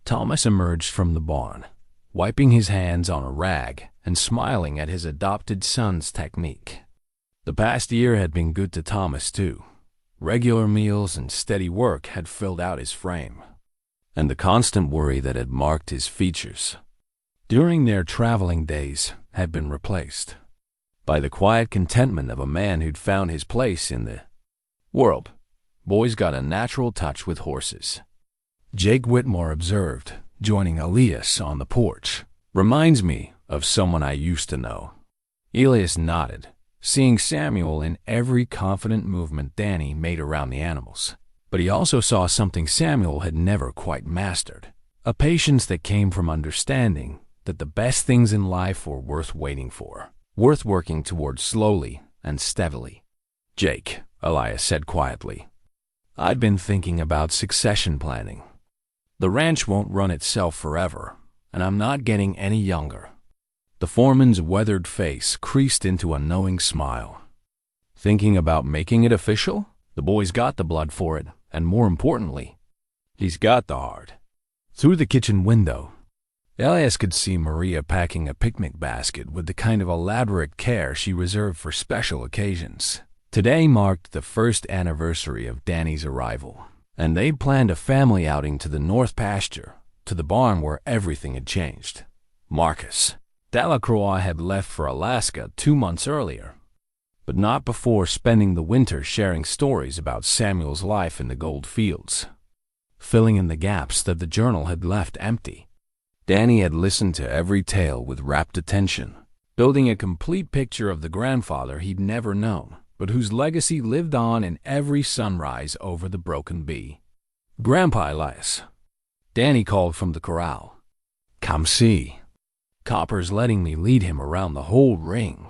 Thomas emerged from the barn, wiping his hands on a rag and smiling at his adopted son's technique. The past year had been good to Thomas, too. Regular meals and steady work had filled out his frame, and the constant worry that had marked his features during their traveling days had been replaced by the quiet contentment of a man who'd found his place in the world. Boy's got a natural touch with horses, Jake Whitmore observed, joining Elias on the porch. "Reminds me of someone I used to know." Elias nodded, seeing Samuel in every confident movement Danny made around the animals. But he also saw something Samuel had never quite mastered, a patience that came from understanding that the best things in life were worth waiting for, worth working towards slowly and steadily. "Jake," Elias said quietly, "I'd been thinking about succession planning. The ranch won't run itself forever, and I'm not getting any younger." The foreman's weathered face creased into a knowing smile. "Thinking about making it official? The boy's got the blood for it, and more importantly, he's got the heart." Through the kitchen window, Elias could see Maria packing a picnic basket with the kind of elaborate care she reserved for special occasions. Today marked the first anniversary of Danny's arrival, and they'd planned a family outing to the North Pasture, to the barn where everything had changed. Marcus Delacroix had left for Alaska 2 months earlier, but not before spending the winter sharing stories about Samuel's life in the gold fields, filling in the gaps that the journal had left empty. Danny had listened to every tale with rapt attention, building a complete picture of the grandfather he'd never known, but whose legacy lived on in every sunrise over the broken bee. "Grandpa Elias," Danny called from the corral. "Come see. Copper's letting me lead him around the whole ring."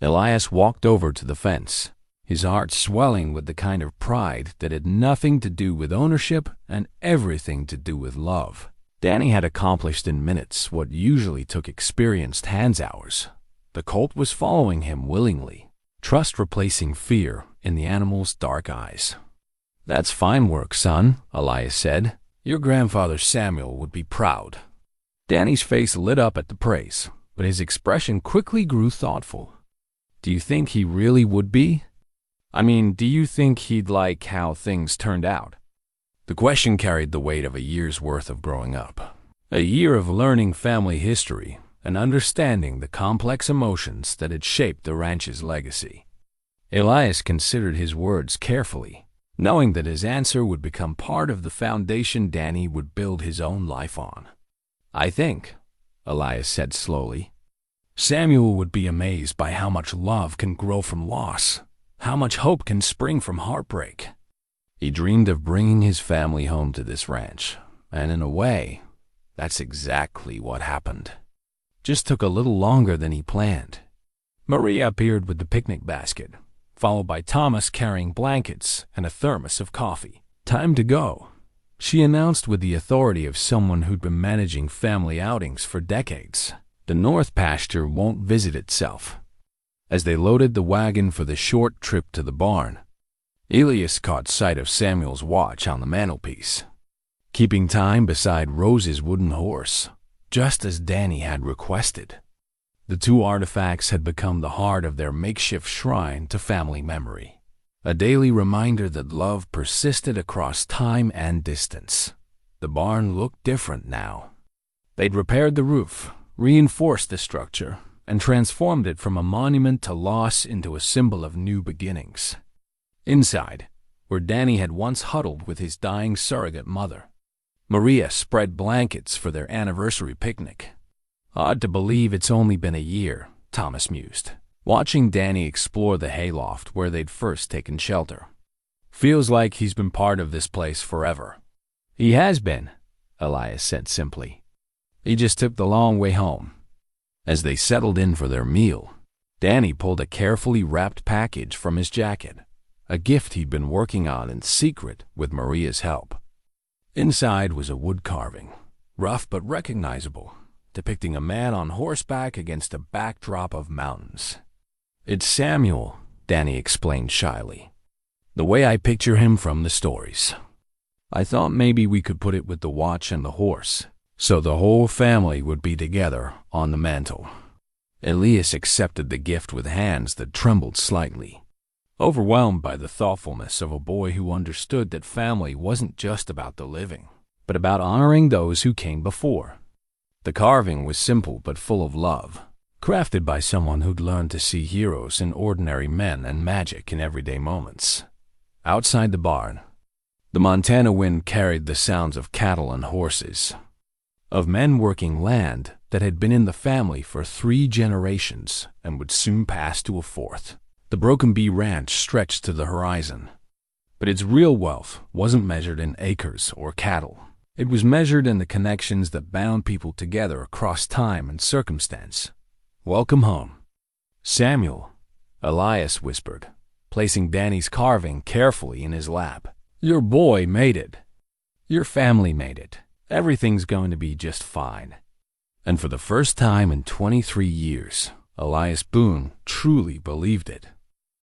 Elias walked over to the fence, his heart swelling with the kind of pride that had nothing to do with ownership and everything to do with love. Danny had accomplished in minutes what usually took experienced hands hours. The colt was following him willingly, trust replacing fear in the animal's dark eyes. "That's fine work, son," Elias said. "Your grandfather Samuel would be proud." Danny's face lit up at the praise, but his expression quickly grew thoughtful. "Do you think he really would be? I mean, do you think he'd like how things turned out?" The question carried the weight of a year's worth of growing up, a year of learning family history and understanding the complex emotions that had shaped the ranch's legacy. Elias considered his words carefully, knowing that his answer would become part of the foundation Danny would build his own life on. "I think," Elias said slowly, "Samuel would be amazed by how much love can grow from loss, how much hope can spring from heartbreak." He dreamed of bringing his family home to this ranch, and in a way, that's exactly what happened. Just took a little longer than he planned. Maria appeared with the picnic basket, followed by Thomas carrying blankets and a thermos of coffee. "Time to go," she announced with the authority of someone who'd been managing family outings for decades. "The North Pasture won't visit itself." As they loaded the wagon for the short trip to the barn, Elias caught sight of Samuel's watch on the mantelpiece, keeping time beside Rose's wooden horse, just as Danny had requested. The two artifacts had become the heart of their makeshift shrine to family memory, a daily reminder that love persisted across time and distance. The barn looked different now. They'd repaired the roof, reinforced the structure, and transformed it from a monument to loss into a symbol of new beginnings. Inside, where Danny had once huddled with his dying surrogate mother, Maria spread blankets for their anniversary picnic. "Odd to believe it's only been a year," Thomas mused, watching Danny explore the hayloft where they'd first taken shelter. "Feels like he's been part of this place forever." "He has been," Elias said simply. "He just took the long way home." As they settled in for their meal, Danny pulled a carefully wrapped package from his jacket, a gift he'd been working on in secret with Maria's help. Inside was a wood carving, rough but recognizable, depicting a man on horseback against a backdrop of mountains. "It's Samuel," Danny explained shyly, "the way I picture him from the stories. I thought maybe we could put it with the watch and the horse, so the whole family would be together on the mantel." Elias accepted the gift with hands that trembled slightly, overwhelmed by the thoughtfulness of a boy who understood that family wasn't just about the living, but about honoring those who came before. The carving was simple but full of love, crafted by someone who'd learned to see heroes in ordinary men and magic in everyday moments. Outside the barn, the Montana wind carried the sounds of cattle and horses, of men working land that had been in the family for 3 generations and would soon pass to a 4th. The Broken Bee Ranch stretched to the horizon, But its real wealth wasn't measured in acres or cattle. It was measured in the connections that bound people together across time and circumstance. "Welcome home, Samuel," Elias whispered, placing Danny's carving carefully in his lap. "Your boy made it. Your family made it. Everything's going to be just fine." And for the first time in 23 years, Elias Boone truly believed it.